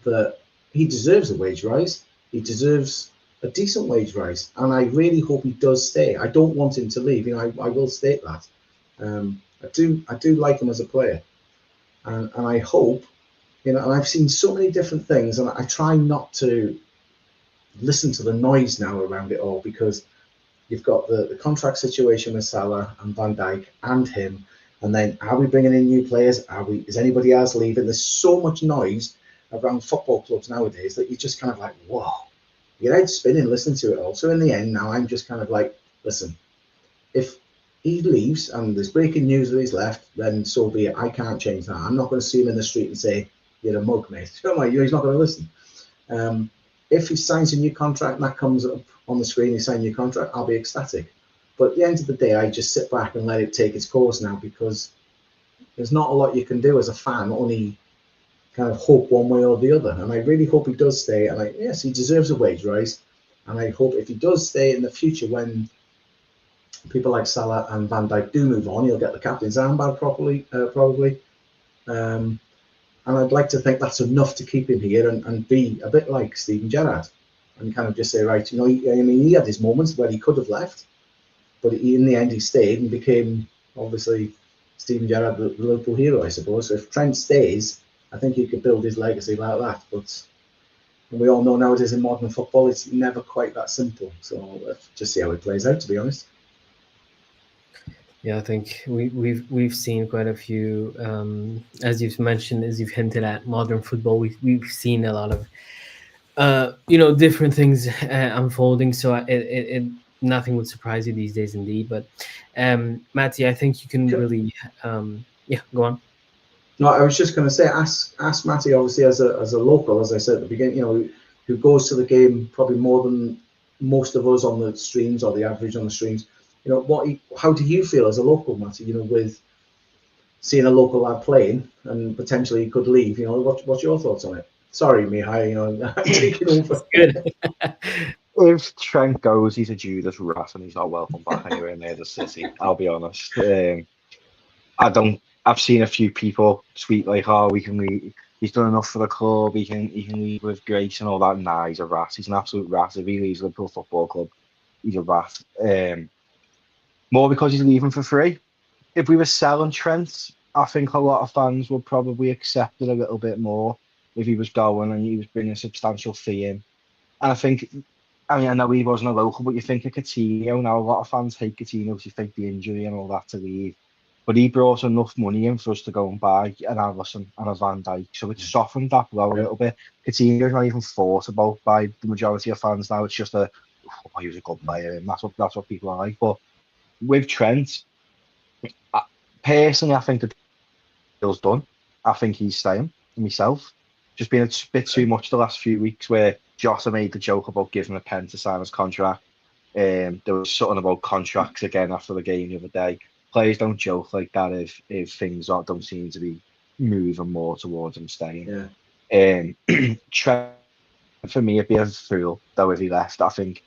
that he deserves a wage rise. He deserves a decent wage rise, and I really hope he does stay. I don't want him to leave. I will state that. I do like him as a player, and I hope, and I've seen so many different things, and I try not to listen to the noise now around it all, because you've got the contract situation with Salah and Van Dijk and him, and then are we bringing in new players? Is anybody else leaving? There's so much noise around football clubs nowadays that you just kind of like, whoa, your head's spinning listening to it all. So in the end, now I'm just kind of like, listen, if he leaves and there's breaking news that he's left, then so be it. I can't change that. I'm not going to see him in the street and say, "You're a mug, mate." He's not going to listen. If he signs a new contract and that comes up on the screen, he signs a new contract, I'll be ecstatic. But at the end of the day, I just sit back and let it take its course now, because there's not a lot you can do as a fan, only kind of hope one way or the other. And I really hope he does stay. And yes, he deserves a wage rise. And I hope if he does stay in the future, when people like Salah and Van Dijk do move on, he'll get the captain's armband probably. And I'd like to think that's enough to keep him here and be a bit like Steven Gerrard, and kind of just say, right, he had his moments where he could have left, but in the end he stayed and became, obviously, Steven Gerrard, the Liverpool hero, I suppose. So if Trent stays, I think he could build his legacy like that. But we all know nowadays in modern football, it's never quite that simple. So let's just see how it plays out, to be honest. Yeah, I think we've seen quite a few, as you've mentioned, as you've hinted at, modern football. We've seen a lot of different things unfolding. So it nothing would surprise you these days, indeed. But Matty, I think you can really go on. No, I was just going to say, ask Matty, obviously as a local, as I said at the beginning, who goes to the game probably more than most of us on the streams, or the average on the streams. How do you feel as a local, Matty? With seeing a local lad playing and potentially he could leave. What's your thoughts on it? Sorry, Mihai, I'm taking over. Good. If Trent goes, he's a Judas rat and he's not welcome back anywhere near the city. I'll be honest. I've seen a few people tweet like, "Oh, we can leave. He's done enough for the club. He can leave with grace and all that." Nah, he's a rat. He's an absolute rat. If he leaves Liverpool Football Club, he's a rat. More because he's leaving for free. If we were selling Trent, I think a lot of fans would probably accept it a little bit more if he was going and he was bringing a substantial fee in. And I know he wasn't a local, but you think of Coutinho now. A lot of fans hate Coutinho because you think the injury and all that to leave. But he brought enough money in for us to go and buy an Alisson and a Van Dijk, so it softened that blow a little bit. Coutinho's not even thought about by the majority of fans now. It's just he was a good player, and that's what people are like. But with Trent, personally, I think the deal's done. I think he's staying myself. Just been a bit too much the last few weeks where Jota made the joke about giving a pen to sign his contract. There was something about contracts again after the game the other day. Players don't joke like that if things don't seem to be moving more towards him staying. Yeah. Trent, for me, it'd be a fool though if he left. I think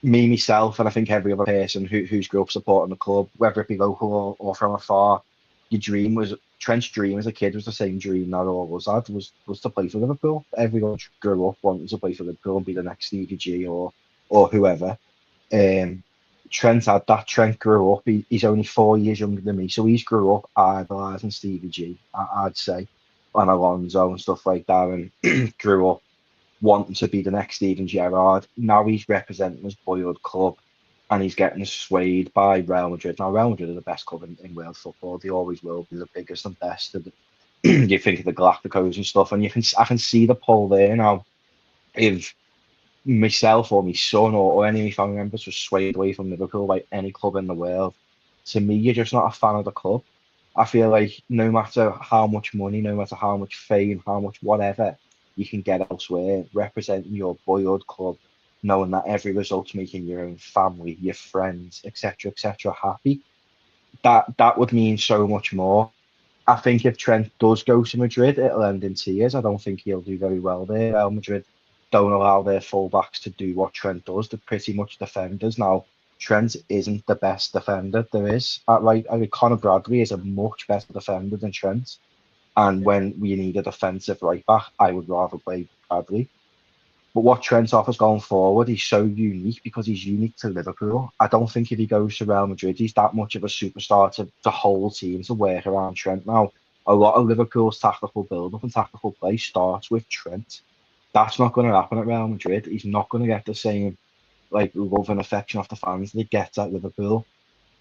myself, and I think every other person who's grew up supporting the club, whether it be local or from afar, Trent's dream as a kid was the same dream that all of us had, was to play for Liverpool. Everyone grew up wanting to play for Liverpool and be the next Stevie G or whoever. Trent had that. Trent grew up. He's only 4 years younger than me, so he's grew up idolising Stevie G, I'd say, and Alonso and stuff like that, and grew up wanting to be the next Steven Gerrard. Now he's representing his boyhood club, and he's getting swayed by Real Madrid. Now Real Madrid are the best club in world football. They always will be the biggest and best. You think of the Galacticos and stuff, and I can see the pull there now. If myself or my son or any of my family members was swayed away from Liverpool by any club in the world, to me, you're just not a fan of the club. I feel like no matter how much money, no matter how much fame, how much whatever you can get elsewhere, representing your boyhood club, knowing that every result's making your own family, your friends, etc., happy, that would mean so much more. I think if Trent does go to Madrid, it'll end in tears. I don't think he'll do very well there. Real Madrid don't allow their fullbacks to do what Trent does. They're pretty much defenders. Now, Trent isn't the best defender there is. Conor Bradley is a much better defender than Trent. And when we need a defensive right back, I would rather play Bradley. But what Trent offers going forward, he's so unique because he's unique to Liverpool. I don't think if he goes to Real Madrid, he's that much of a superstar to the whole team to work around Trent. Now, a lot of Liverpool's tactical build-up and tactical play starts with Trent. That's not going to happen at Real Madrid. He's not going to get the same love and affection off the fans that he gets at Liverpool.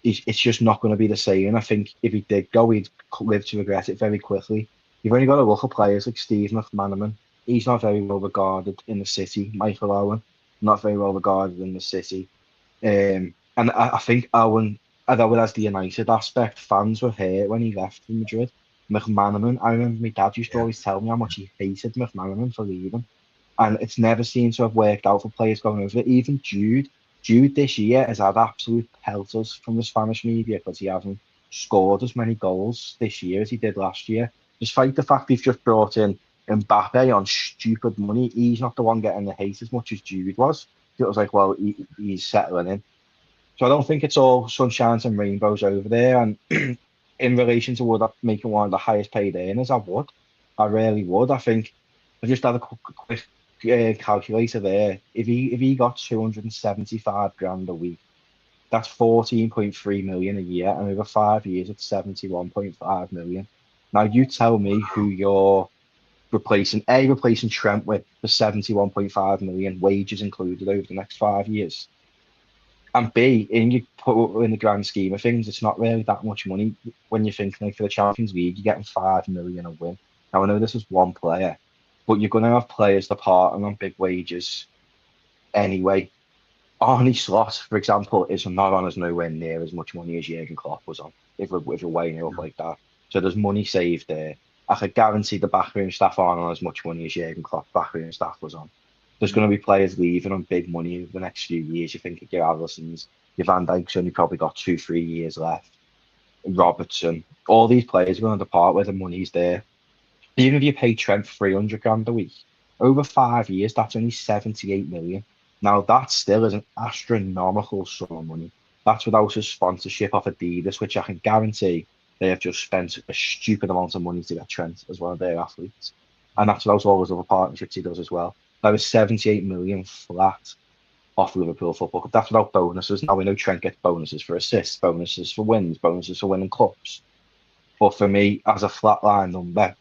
It's just not going to be the same. And I think if he did go, he'd live to regret it very quickly. You've only got to look at players like Steve McManaman. He's not very well regarded in the city. Michael Owen, not very well regarded in the city. And I think Owen, although it has the United aspect, fans were hurt when he left for Madrid. McManaman, I remember my dad used to always tell me how much he hated McManaman for leaving. and it's never seemed to have worked out for players going over it. Even Jude this year has had absolute pelters from the Spanish media because he hasn't scored as many goals this year as he did last year. Despite the fact they've just brought in Mbappe on stupid money, he's not the one getting the hate as much as Jude was. It was like, well, he's settling in. So I don't think it's all sunshines and rainbows over there. And in relation to would I make him one of the highest paid earners, I would. I really would. I think I just had a quick calculator there. If he got 275 grand a week, that's 14.3 million a year, and over 5 years, it's 71.5 million. Now you tell me who you're replacing Trent with for 71.5 million, wages included over the next 5 years. And B, you put in the grand scheme of things, it's not really that much money when you're thinking like for the Champions League, you're getting 5 million a win. Now I know this is one player, but you're going to have players departing on big wages anyway. Arne Slot, for example, is not on as nowhere near as much money as Jurgen Klopp was on, if we're weighing it up like that. So there's money saved there. I could guarantee the backroom staff aren't on as much money as Jurgen Klopp's backroom staff was on. There's going to be players leaving on big money over the next few years. You think of your Allisons, your Van Dijk's only probably got 2-3 years left. Robertson, all these players are going to depart where the money's there. Even if you pay Trent 300 grand a week, over 5 years, that's only 78 million. Now, that still is an astronomical sum of money. That's without a sponsorship off Adidas, which I can guarantee they have just spent a stupid amount of money to get Trent as one of their athletes. And that's without all those other partnerships he does as well. That was 78 million flat off Liverpool Football Club. That's without bonuses. Now we know Trent gets bonuses for assists, bonuses for wins, bonuses for winning cups. But for me, as a flatline number,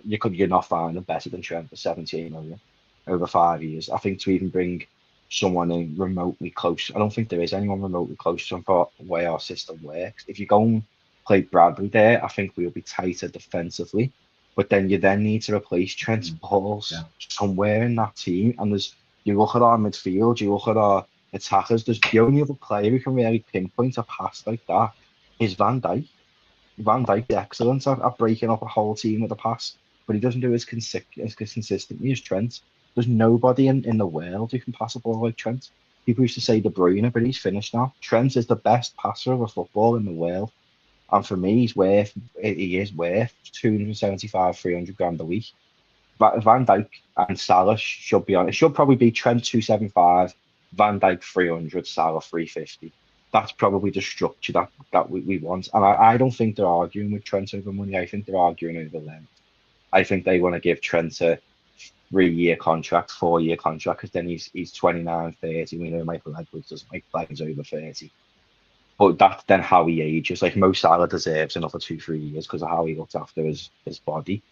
you're not finding better than Trent for 78 million over 5 years. I think to even bring someone in remotely close, I don't think there is anyone remotely close to the way our system works. If you go and play Bradley there, I think we'll be tighter defensively. But then you need to replace Trent's balls somewhere in that team. And you look at our midfield, you look at our attackers, there's the only other player who can really pinpoint a pass like that is Van Dijk. Van Dijk's excellent at breaking up a whole team with a pass, but he doesn't do it as consistently as Trent. There's nobody in the world who can pass a ball like Trent. People used to say De Bruyne, but he's finished now. Trent is the best passer of a football in the world. And for me, he is worth 275, 300 grand a week. Van Dijk and Salah should be on. It should probably be Trent 275, Van Dijk 300, Salah 350. That's probably the structure that we want. And I don't think they're arguing with Trent over money. I think they're arguing over them. I think they want to give Trent a 3-year contract, 4-year contract, because then he's 29, 30. We know Michael Edwards doesn't make players over 30. But that's then how he ages. Like Mo Salah deserves another 2-3 years because of how he looks after his body.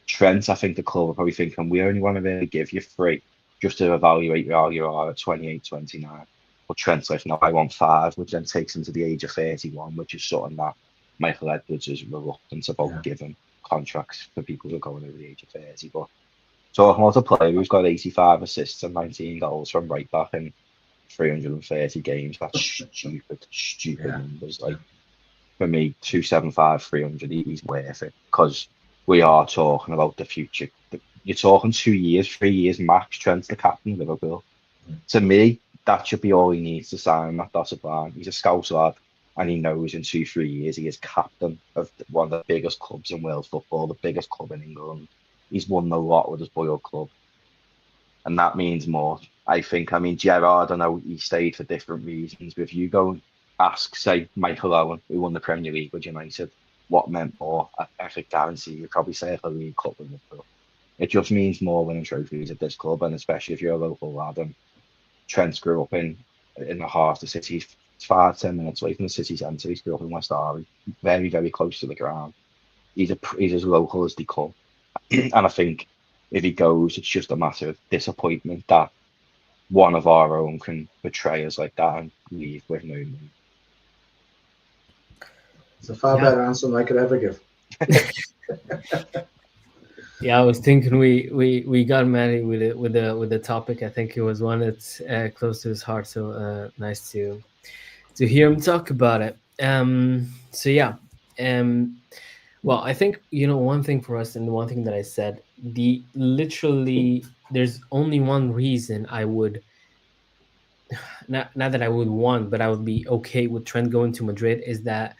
Trent, I think the club are probably thinking, we only want to really give you 3 just to evaluate where you are at 28, 29. But Trent's like, no, I want 5, which then takes him to the age of 31, which is something that Michael Edwards is reluctant about giving contracts for people who are going over the age of 30. But talking about a player who's got 85 assists and 19 goals from right back in 330 games, that's stupid numbers. Like for me, 275, 300, he's worth it because we are talking about the future. You're talking 2 years, 3 years max. Trent's the captain of Liverpool. To me, that should be all he needs to sign that dotted line. He's a Scouse lad, and he knows in 2-3 years he is captain of one of the biggest clubs in world football, the biggest club in England. He's won a lot with his boyhood club, and that means more. I think. I mean, Gerrard, I know he stayed for different reasons, but if you go and ask, say, Michael Owen, who won the Premier League with United, what meant more, I could guarantee you'd probably say a League Cup with Liverpool. It just means more winning trophies at this club, and especially if you're a local lad. And Trent grew up in the heart of the city. He's 5-10 minutes away from the city centre. He grew up in West Derby, very, very close to the ground. He's as local as they come. And I think if he goes, it's just a matter of disappointment that one of our own can betray us like that and leave with no money. It's a far better answer than I could ever give. Yeah, I was thinking we got Matty with the topic. I think it was one that's close to his heart. So nice to hear him talk about it. So yeah, well, I think one thing for us, and the one thing that I said, literally there's only one reason I would not that I would want, but I would be okay with Trent going to Madrid, is that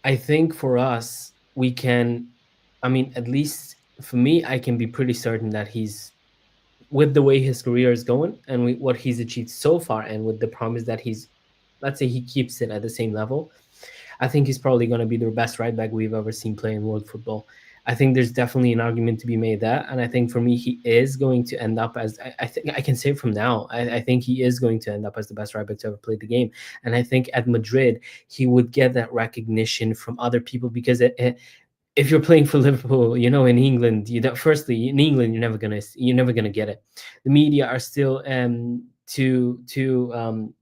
I think for us we can. I mean, at least for me, I can be pretty certain that he's, with the way his career is going and what he's achieved so far, and with the promise that he's, let's say he keeps it at the same level, I think he's probably going to be the best right back we've ever seen play in world football. I think there's definitely an argument to be made that, and I think for me he is going to end up as, I think I can say from now, I think he is going to end up as the best right back to ever play the game, and I think at Madrid he would get that recognition from other people, because if you're playing for Liverpool, in England, firstly in England you're never gonna get it. The media are still too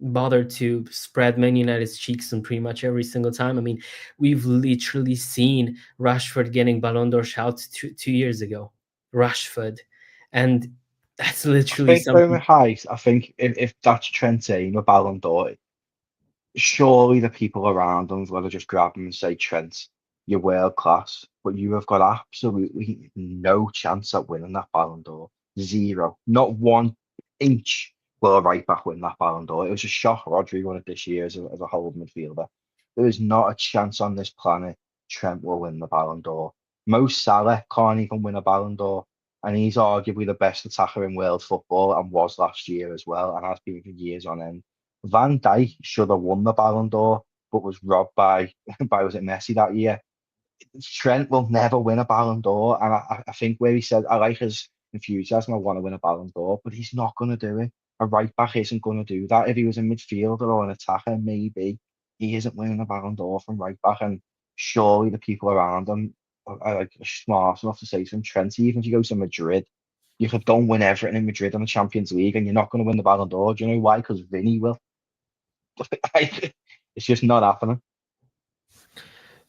bothered to spread Man United's cheeks on pretty much every single time. I mean, we've literally seen Rashford getting Ballon d'Or shouts 2 years ago. Rashford, and that's I literally think going something. with Height, I think if that's Trent's aim a Ballon d'Or, surely the people around him will just grab him and say, Trent, you're world class, but you have got absolutely no chance at winning that Ballon d'Or. Zero. Not 1 inch will a right back win that Ballon d'Or. It was a shock Rodri won it this year as a whole midfielder. There is not a chance on this planet Trent will win the Ballon d'Or. Mo Salah can't even win a Ballon d'Or, and he's arguably the best attacker in world football and was last year as well, and has been for years on end. Van Dijk should have won the Ballon d'Or, but was robbed by was it Messi that year? Trent will never win a Ballon d'Or, and I think where he said I like his enthusiasm, I want to win a Ballon d'Or, but he's not going to do it. A right back isn't going to do that. If he was a midfielder or an attacker, maybe he isn't winning a Ballon d'Or from right back, and surely the people around him are like smart enough to say to him, Trent, even if you go to Madrid, you could go and win everything in Madrid on the Champions League, and you're not going to win the Ballon d'Or. Do you know why? Because Vini will. It's just not happening.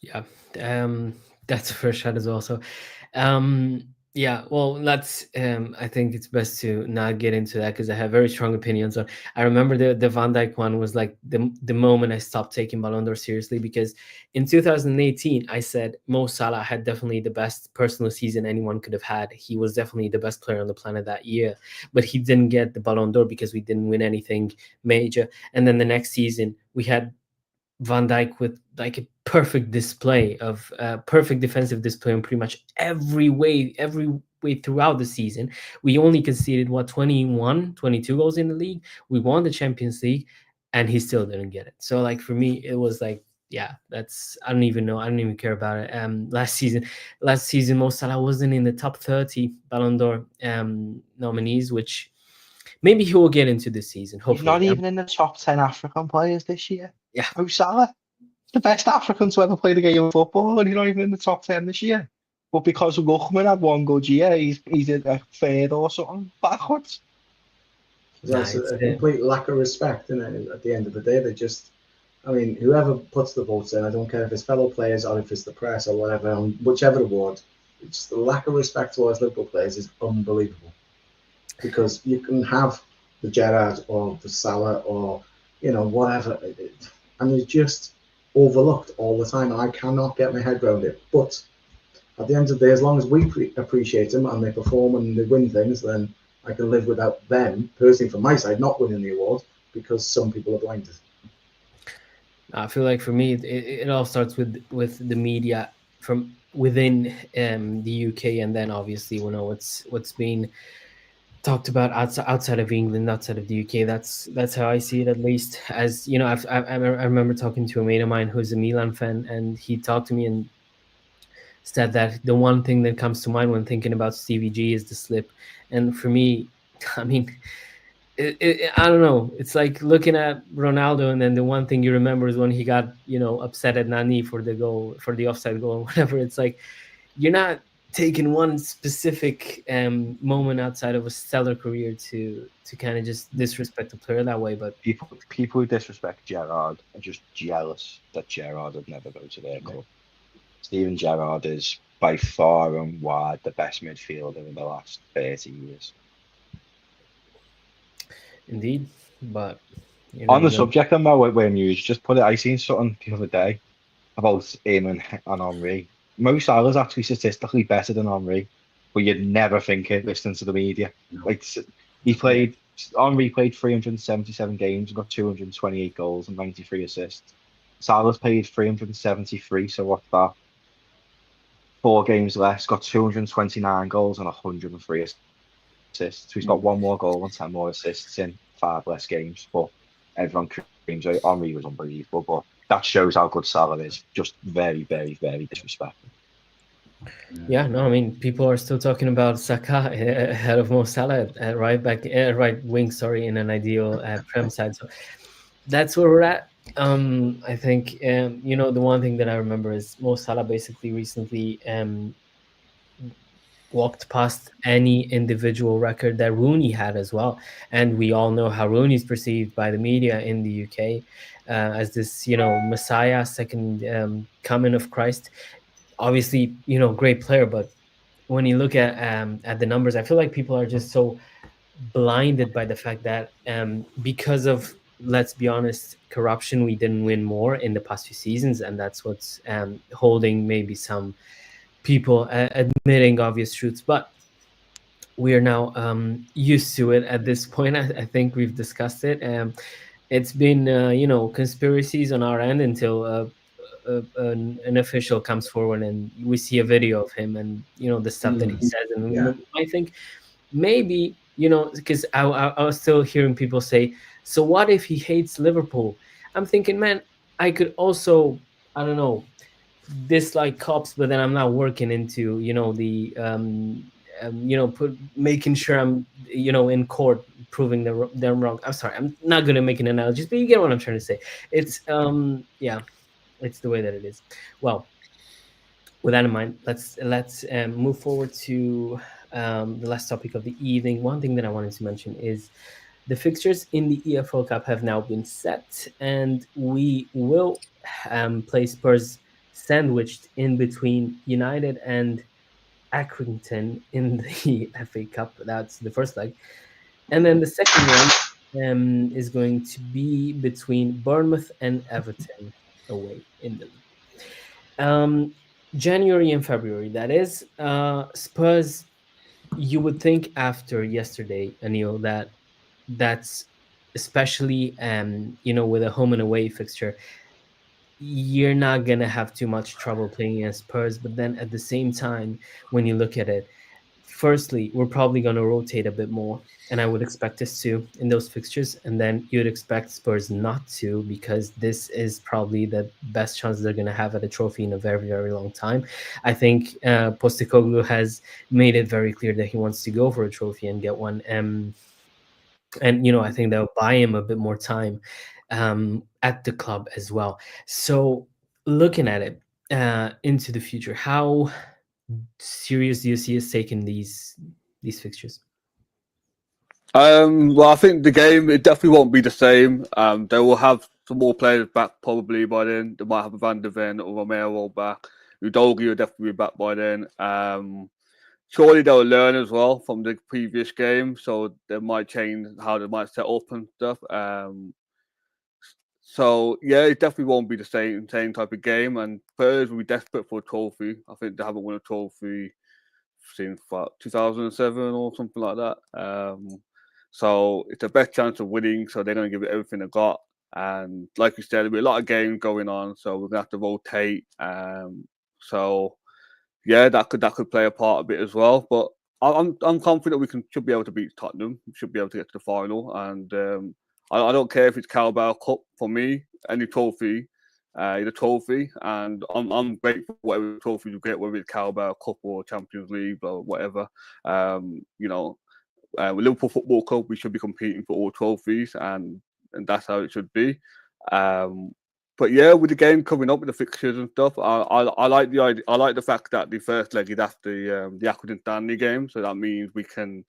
Yeah, that's a fair shot as well. So, yeah, well, let's. I think it's best to not get into that because I have very strong opinions on. I remember the Van Dijk one was like the moment I stopped taking Ballon d'Or seriously, because in 2018 I said Mo Salah had definitely the best personal season anyone could have had. He was definitely the best player on the planet that year, but he didn't get the Ballon d'Or because we didn't win anything major. And then the next season we had Van Dijk with like a perfect display of perfect defensive display on pretty much every way throughout the season. We only conceded 22 goals in the league. We won the Champions League, and he still didn't get it. So like for me, it was like, yeah, that's, I don't even know. I don't even care about it. Last season, Mo Salah wasn't in the top 30 Ballon d'Or nominees, which maybe he will get into this season. Hopefully, He's not even in the top 10 African players this year. Yeah. Mo Salah, the best African to ever play the game of football, and he's not even in the top 10 this year. But because Lookman had one good year, he's a third or something backwards. That's a complete lack of respect, isn't it? At the end of the day, they just, I mean, whoever puts the votes in, I don't care if it's fellow players or if it's the press or whatever, on whichever award, it's the lack of respect towards Liverpool players is unbelievable. Because you can have the Gerrard or the Salah or, whatever, and they're just overlooked all the time. I cannot get my head around it. But at the end of the day, as long as we appreciate them and they perform and they win things, then I can live without them, personally, from my side, not winning the award because some people are blinded. I feel like for me, it all starts with the media from within the UK, and then obviously what's being talked about outside of England, outside of the UK. That's how I see it, at least. As you know, I remember talking to a mate of mine who's a Milan fan, and he talked to me and said that the one thing that comes to mind when thinking about Stevie G is the slip. And for me, I mean, I don't know. It's like looking at Ronaldo, and then the one thing you remember is when he got upset at Nani for the offside goal, whatever. It's like you're not taking one specific moment outside of a stellar career to kind of just disrespect a player that way. But people who disrespect Gerrard are just jealous that Gerrard would never go to their club. Steven Gerrard is by far and wide the best midfielder in the last 30 years. Indeed, but on the subject of Mo, when you just put it, I seen something the other day about him and Henry. Mo Salah's actually statistically better than Henry. but you'd never think it listening to the media. No. Like Henry played 377 games and got 228 goals and 93 assists. Salah's played 373, so what's that? 4 games less, got 229 goals and 103 assists. So he's got 1 more goal and 10 more assists in 5 less games. But everyone screams out Henry was unbelievable. But that shows how good Salah is. Just very, very, very disrespectful. Yeah, no, I mean, people are still talking about Saka ahead of Mo Salah at right wing, sorry, in an ideal Prem side. So that's where we're at. I think, the one thing that I remember is Mo Salah basically recently walked past any individual record that Rooney had as well. And we all know how Rooney's perceived by the media in the UK as this, Messiah, second coming of Christ. Obviously, great player, but when you look at the numbers, I feel like people are just so blinded by the fact that because of, let's be honest, corruption, we didn't win more in the past few seasons, and that's what's holding maybe some people admitting obvious truths. But we are now used to it at this point. I think we've discussed it. It's been conspiracies on our end until an official comes forward and we see a video of him and the stuff that he says, and Yeah. I think maybe because I was still hearing people say, so what if he hates Liverpool? I'm thinking, man, I could also, I don't know, dislike cops, but then I'm not working into the making sure I'm in court proving them wrong. I'm sorry, I'm not gonna make an analogy, but you get what I'm trying to say. It's yeah, it's the way that it is. Well, with that in mind, let's move forward to the last topic of the evening. One thing that I wanted to mention is the fixtures in the EFL Cup have now been set, and we will play Spurs sandwiched in between United and Accrington in the FA Cup. That's the first leg. And then the second one is going to be between Bournemouth and Everton away in the league. January and February, that is. Spurs, you would think after yesterday, Anil, that's especially with a home and away fixture, you're not gonna have too much trouble playing against Spurs. But then at the same time, when you look at it, firstly, we're probably gonna rotate a bit more, and I would expect us to in those fixtures. And then you'd expect Spurs not to, because this is probably the best chance they're gonna have at a trophy in a very, very long time. I think Postecoglou has made it very clear that he wants to go for a trophy and get one. And I think that'll buy him a bit more time at the club as well. So looking at it into the future, how serious do you see us taking these fixtures? Well, I think the game, it definitely won't be the same. They will have some more players back probably by then. They might have a Van de Ven or Romero back. Udogie will definitely be back by then. Surely they'll learn as well from the previous game, so they might change how they might set up and stuff. So yeah, it definitely won't be the same type of game, and players will be desperate for a trophy. I think they haven't won a trophy since 2007 or something like that. So it's the best chance of winning, so they're going to give it everything they got. And like you said, there'll be a lot of games going on, so we're going to have to rotate. So yeah, that could play a part a bit as well. But I'm confident we should be able to beat Tottenham. We should be able to get to the final. And I don't care if it's Carabao Cup for me. Any trophy, is a trophy, and I'm grateful for whatever trophy you get, whether it's Carabao Cup or Champions League or whatever. With Liverpool Football Club, we should be competing for all trophies, and that's how it should be. But yeah, with the game coming up with the fixtures and stuff, I like the idea. I like the fact that the first leg is after the Accrington Stanley game, so that means we can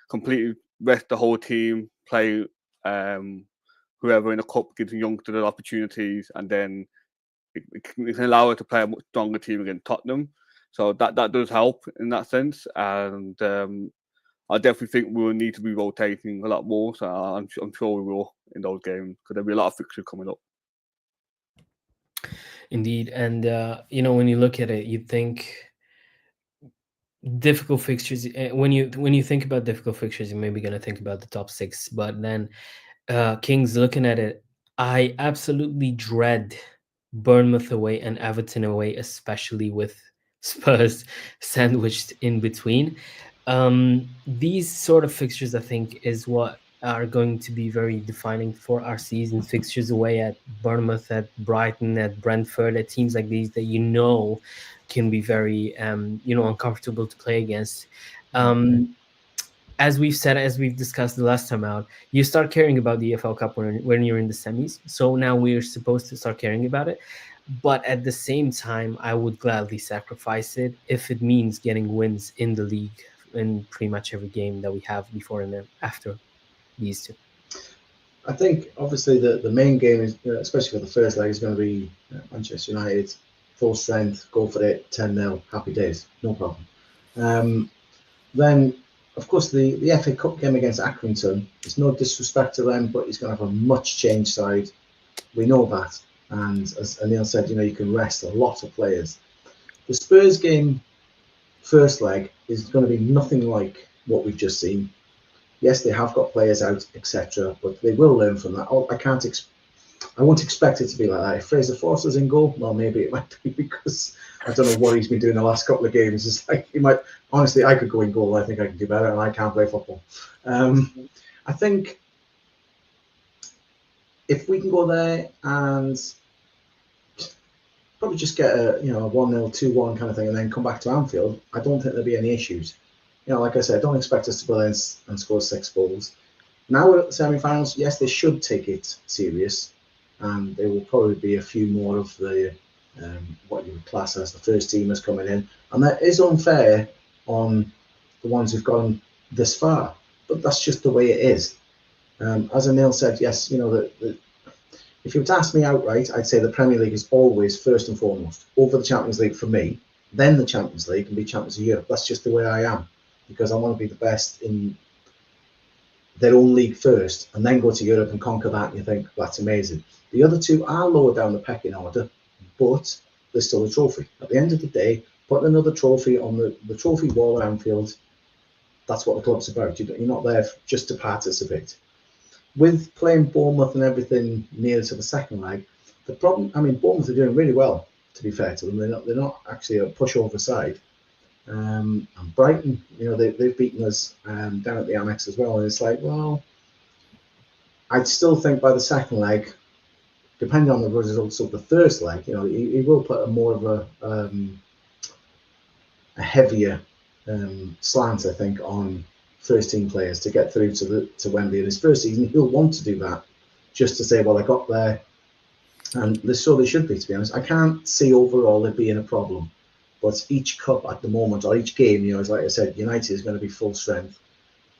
completely rest the whole team, play whoever in the cup, gives youngsters opportunities, and then it can allow us to play a much stronger team against Tottenham. So that does help in that sense, and I definitely think we will need to be rotating a lot more. So I'm sure we will in those games, because there'll be a lot of fixtures coming up. Indeed. And when you look at it, you'd think difficult fixtures. When you think about difficult fixtures, you're maybe going to think about the top 6, but then Kings, looking at it, I absolutely dread Bournemouth away and Everton away, especially with Spurs sandwiched in between. These sort of fixtures, I think, is what are going to be very defining for our season. Fixtures away at Bournemouth, at Brighton, at Brentford, at teams like these that can be very uncomfortable to play against. As we've discussed the last time out, you start caring about the EFL Cup when you're in the semis. So now we're supposed to start caring about it. But at the same time, I would gladly sacrifice it if it means getting wins in the league in pretty much every game that we have before and after these two. I think obviously the main game is, especially for the first leg, is going to be Manchester United, full strength, go for it, 10-0, happy days, no problem. Then, of course, the FA Cup game against Accrington, it's no disrespect to them, but he's going to have a much changed side. We know that. And as Anil said, you can rest a lot of players. The Spurs game, first leg, is going to be nothing like what we've just seen. Yes, they have got players out, etc., but they will learn from that. I won't expect it to be like that. If Fraser Forster's in goal, well, maybe it might be, because I don't know what he's been doing the last couple of games. It's like he might. Honestly, I could go in goal. I think I can do better, and I can't play football. I think if we can go there and probably just get a 1-0, 2-1 kind of thing, and then come back to Anfield, I don't think there'll be any issues. Like I said, I don't expect us to go there and score 6 goals. Now we're at the semi-finals. Yes, they should take it serious, and there will probably be a few more of the what you would class as the first teamers coming in, and that is unfair on the ones who've gone this far. But that's just the way it is. As Anil said, yes, if you were to ask me outright, I'd say the Premier League is always first and foremost over the Champions League for me. Then the Champions League and be champions of Europe. That's just the way I am, because I want to be the best in their own league first, and then go to Europe and conquer that, and you think that's amazing. The other two are lower down the pecking order, but they're still a trophy. At the end of the day, putting another trophy on the trophy wall at Anfield, that's what the club's about. You're not there just to participate. With playing Bournemouth and everything near to the second leg, the problem, Bournemouth are doing really well, to be fair to them. They're not actually a pushover side. And Brighton, they've beaten us down at the Amex as well, and it's like, well, I'd still think by the second leg, depending on the results of the first leg, he will put a more of a heavier slant, I think, on first team players to get through to Wembley in his first season. He'll want to do that just to say, well, I got there, and so they should be, to be honest. I can't see overall it being a problem. But each cup at the moment, or each game, as like I said, United is going to be full strength.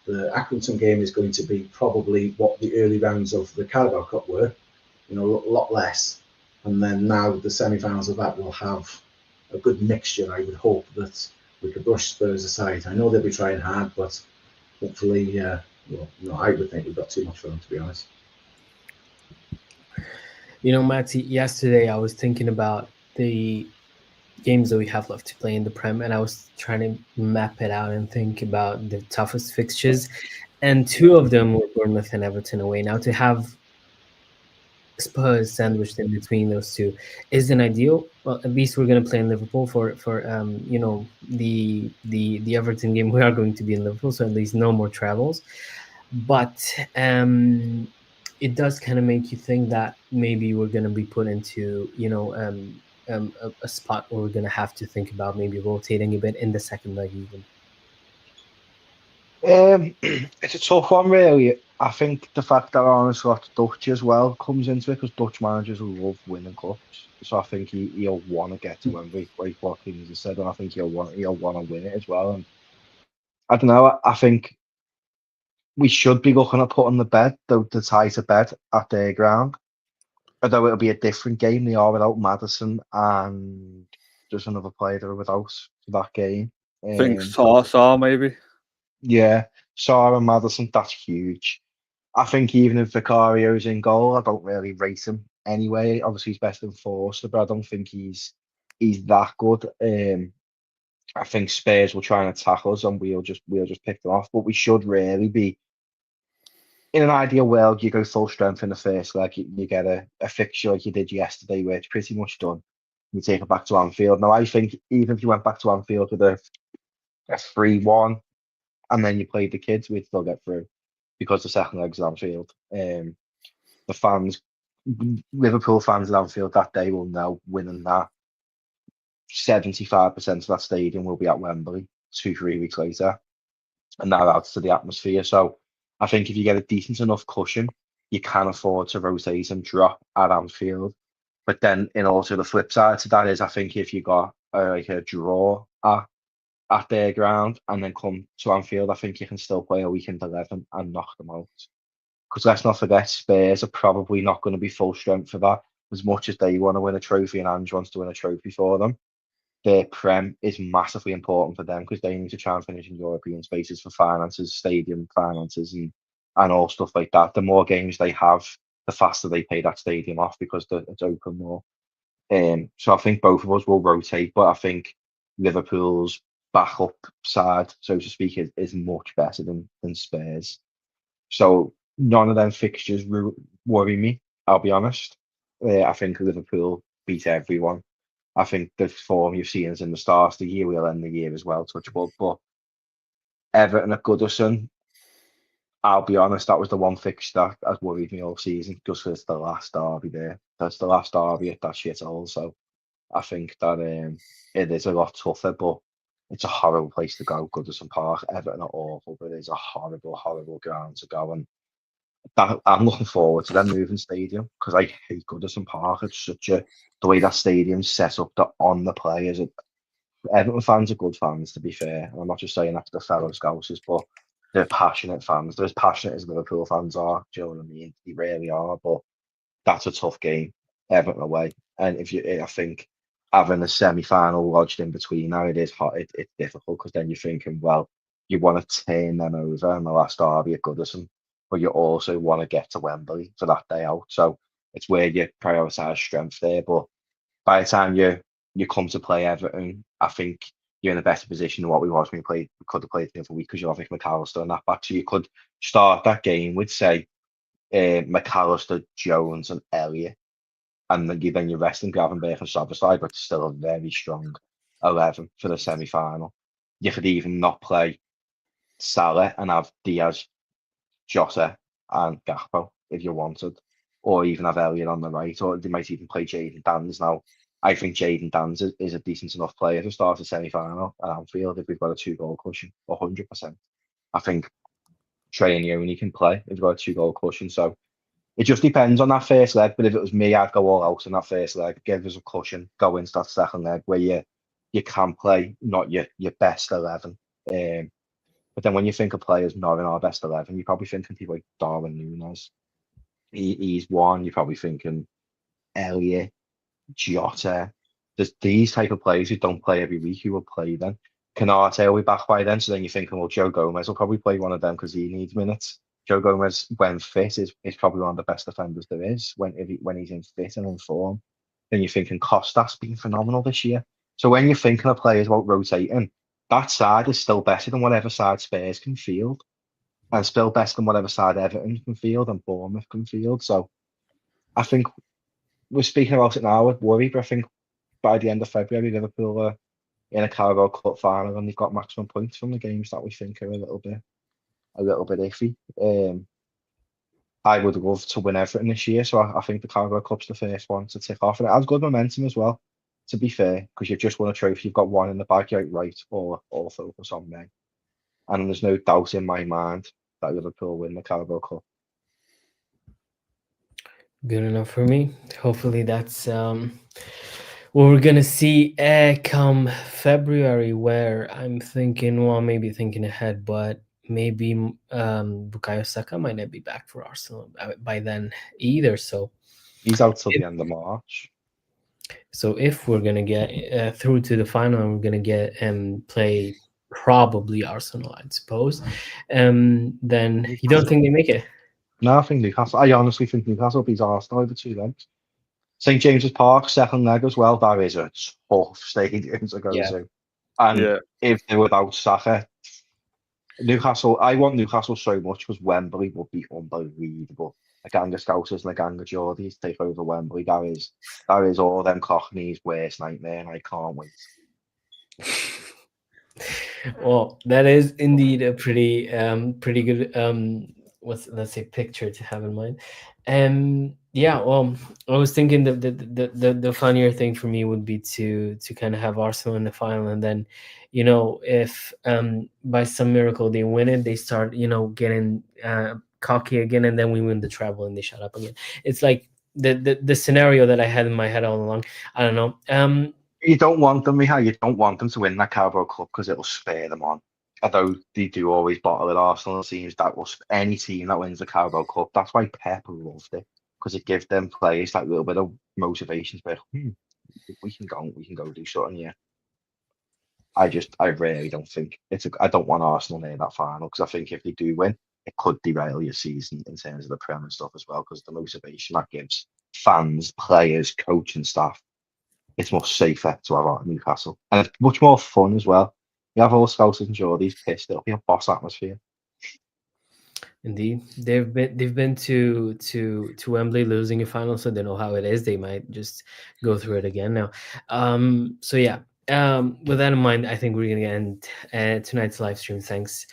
The Accrington game is going to be probably what the early rounds of the Carabao Cup were, a lot less. And then now the semi-finals of that will have a good mixture. I would hope that we could brush Spurs aside. I know they'll be trying hard, but hopefully, I would think we've got too much for them, to be honest. Matty, yesterday I was thinking about the games that we have left to play in the Prem, and I was trying to map it out and think about the toughest fixtures, and 2 of them were Bournemouth and Everton away. Now, to have Spurs sandwiched in between those two isn't ideal. Well, at least we're going to play in Liverpool for the Everton game. We are going to be in Liverpool, so at least no more travels. But it does kind of make you think that maybe we're going to be put into a spot where we're going to have to think about maybe rotating a bit in the second leg even. It's a tough one, really. I think the fact that Arnold's got Dutch as well comes into it, because Dutch managers love winning cups. So I think he'll want to get to Wembley, like what Kings has said, and I think he'll want to win it as well. And I don't know. I think we should be looking at putting the tighter bed at their ground. Although it'll be a different game. They are without Maddison, and there's another player that are without for that game. I think Salah maybe. Yeah, Salah and Maddison, that's huge. I think even if Vicario's in goal, I don't really rate him anyway. Obviously, he's best in Forster, but I don't think he's that good. I think Spurs will try and attack us, and we'll just pick them off. But we should really be in an ideal world. You go full strength in the first leg. You get a fixture like you did yesterday, where it's pretty much done. You take it back to Anfield. Now, I think even if you went back to Anfield with a 3-1, and then you played the kids, we'd still get through because the second leg's at Anfield. The fans, Liverpool fans at Anfield that day will know winning that 75% of that stadium will be at Wembley 2-3 weeks later, and that adds to the atmosphere. So I think if you get a decent enough cushion, you can afford to rotate and drop at Anfield. But then, in also the flip side to that is, I think if you got like a draw at their ground and then come to Anfield, I think you can still play a weekend 11 and knock them out. Because let's not forget, Spurs are probably not going to be full strength for that. As much as they want to win a trophy and Ange wants to win a trophy for them, their Prem is massively important for them because they need to try and finish in European spaces for finances, stadium finances, and all stuff like that. The more games they have, the faster they pay that stadium off because it's open more. So I think both of us will rotate, but I think Liverpool's backup side, so to speak, is much better than Spurs. So none of them fixtures worry me, I'll be honest. I think Liverpool beat everyone. I think the form you've seen is in the start of the year. We'll end the year as well, touch wood. But Everton at Goodison, I'll be honest, that was the one fixture that has worried me all season, just because it's the last derby there. That's the last derby at that shithole. So I think that it is a lot tougher, but it's a horrible place to go, Goodison Park. Everton are awful, but it is a horrible, horrible ground to go. And I'm looking forward to them moving stadium because I hate Goodison Park. It's such the way that stadium's set up on the players. Everton fans are good fans, to be fair. And I'm not just saying that to the fellow Scousers, but they're passionate fans. They're as passionate as Liverpool fans are. Do you know what I mean? They really are. But that's a tough game, Everton away. And I think having a semi-final lodged in between now, it is hot. It's difficult because then you're thinking, well, you want to turn them over in the last derby at Goodison, but you also want to get to Wembley for that day out. So it's where you prioritise strength there. But by the time you come to play Everton, I think you're in a better position than what we was when we could have played the other week because you have like McAllister and that back. So you could start that game with, say, McAllister, Jones, and Elliott, and then you're resting Gravenberch and Szoboszlai, but still a very strong 11 for the semi-final. You could even not play Salah and have Diaz, Jota, and Gakpo if you wanted, or even have Elliott on the right, or they might even play Jadon Danns. Now, I think Jadon Danns is a decent enough player to start a semi-final at Anfield if we've got a 2-goal cushion, 100%. I think Trey and Yoni can play if we've got a 2-goal cushion. So it just depends on that first leg. But if it was me, I'd go all out in that first leg, give us a cushion, go into that second leg where you can play not your best 11. But then when you think of players not in our best 11, you're probably thinking people like Darwin Núñez. He's one. You're probably thinking Elliott, Jota. There's these type of players who don't play every week who will play then. Canate will be back by then. So then you're thinking, well, Joe Gomez will probably play one of them because he needs minutes. Joe Gomez, when fit, is probably one of the best defenders there is when he's in fit and in form. Then you're thinking Costas been phenomenal this year. So when you're thinking of players about rotating, that side is still better than whatever side Spurs can field, and still better than whatever side Everton can field and Bournemouth can field. So I think we're speaking about it now with worry, but I think by the end of February, Liverpool are in a Carabao Cup final and they've got maximum points from the games that we think are a little bit iffy. I would love to win Everton this year, so I think the Carabao Cup's the first one to tick off, and it has good momentum as well. To be fair, because you've just won a trophy, you've got one in the bag, you're right, all focus on May. And there's no doubt in my mind that Liverpool win the Carabao Cup. Good enough for me. Hopefully that's what we're gonna see come February, where I'm thinking, well, maybe thinking ahead, but maybe Bukayo Saka might not be back for Arsenal by then either. So he's out till the end of March. So if we're gonna get through to the final, and we're gonna get play probably Arsenal, I suppose, then you don't think they make it? No, I think Newcastle. I honestly think Newcastle beats Arsenal over 2 legs. St James's Park, second leg as well. That is a tough stadium to go to. And Yeah. if they're without Saka, Newcastle, I want Newcastle so much because Wembley would be unbelievable. A gang of Scousers and a gang of Geordies take over Wembley. That is all them Cockneys' worst nightmare, and I can't wait. Well, that is indeed a pretty good let's say picture to have in mind. Yeah, well, I was thinking the funnier thing for me would be to kind of have Arsenal in the final, and then, if by some miracle they win it, they start getting cocky again, and then we win the treble and they shut up again. It's like the scenario that I had in my head all along. I don't know. You don't want them, Miha. You don't want them to win that Carabao Cup because it'll spur them on. Although they do always bottle at Arsenal, it seems that will any team that wins the Carabao Cup. That's why Pep loved it, because it gives them players that little bit of motivation to be, we can go do something. Yeah, I really don't think I don't want Arsenal near that final, because I think if they do win, it could derail your season in terms of the Prem and stuff as well, because the motivation that gives fans, players, coach, and staff. It's much safer to have out at Newcastle, and it's much more fun as well. You have all Scousers and Geordies pissed. It'll be a boss atmosphere. Indeed, they've been to Wembley losing a final, so they know how it is. They might just go through it again now. So yeah. With that in mind, I think we're gonna end tonight's live stream. Thanks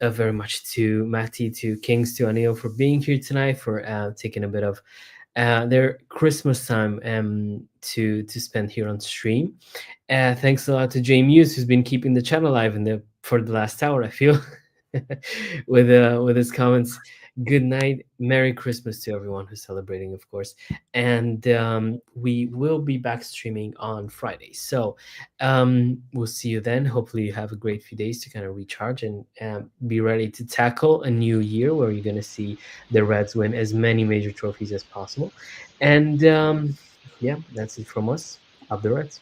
very much to Matty, to Kings, to Anil for being here tonight, for taking a bit of their Christmas time to spend here on stream. Thanks a lot to Jay Muse, who's been keeping the channel live for the last hour, I feel, with his comments. Good night, Merry Christmas to everyone who's celebrating, of course, and we will be back streaming on Friday. So we'll see you then. Hopefully you have a great few days to kind of recharge and be ready to tackle a new year where you're going to see the Reds win as many major trophies as possible. And yeah, that's it from us. Up the Reds.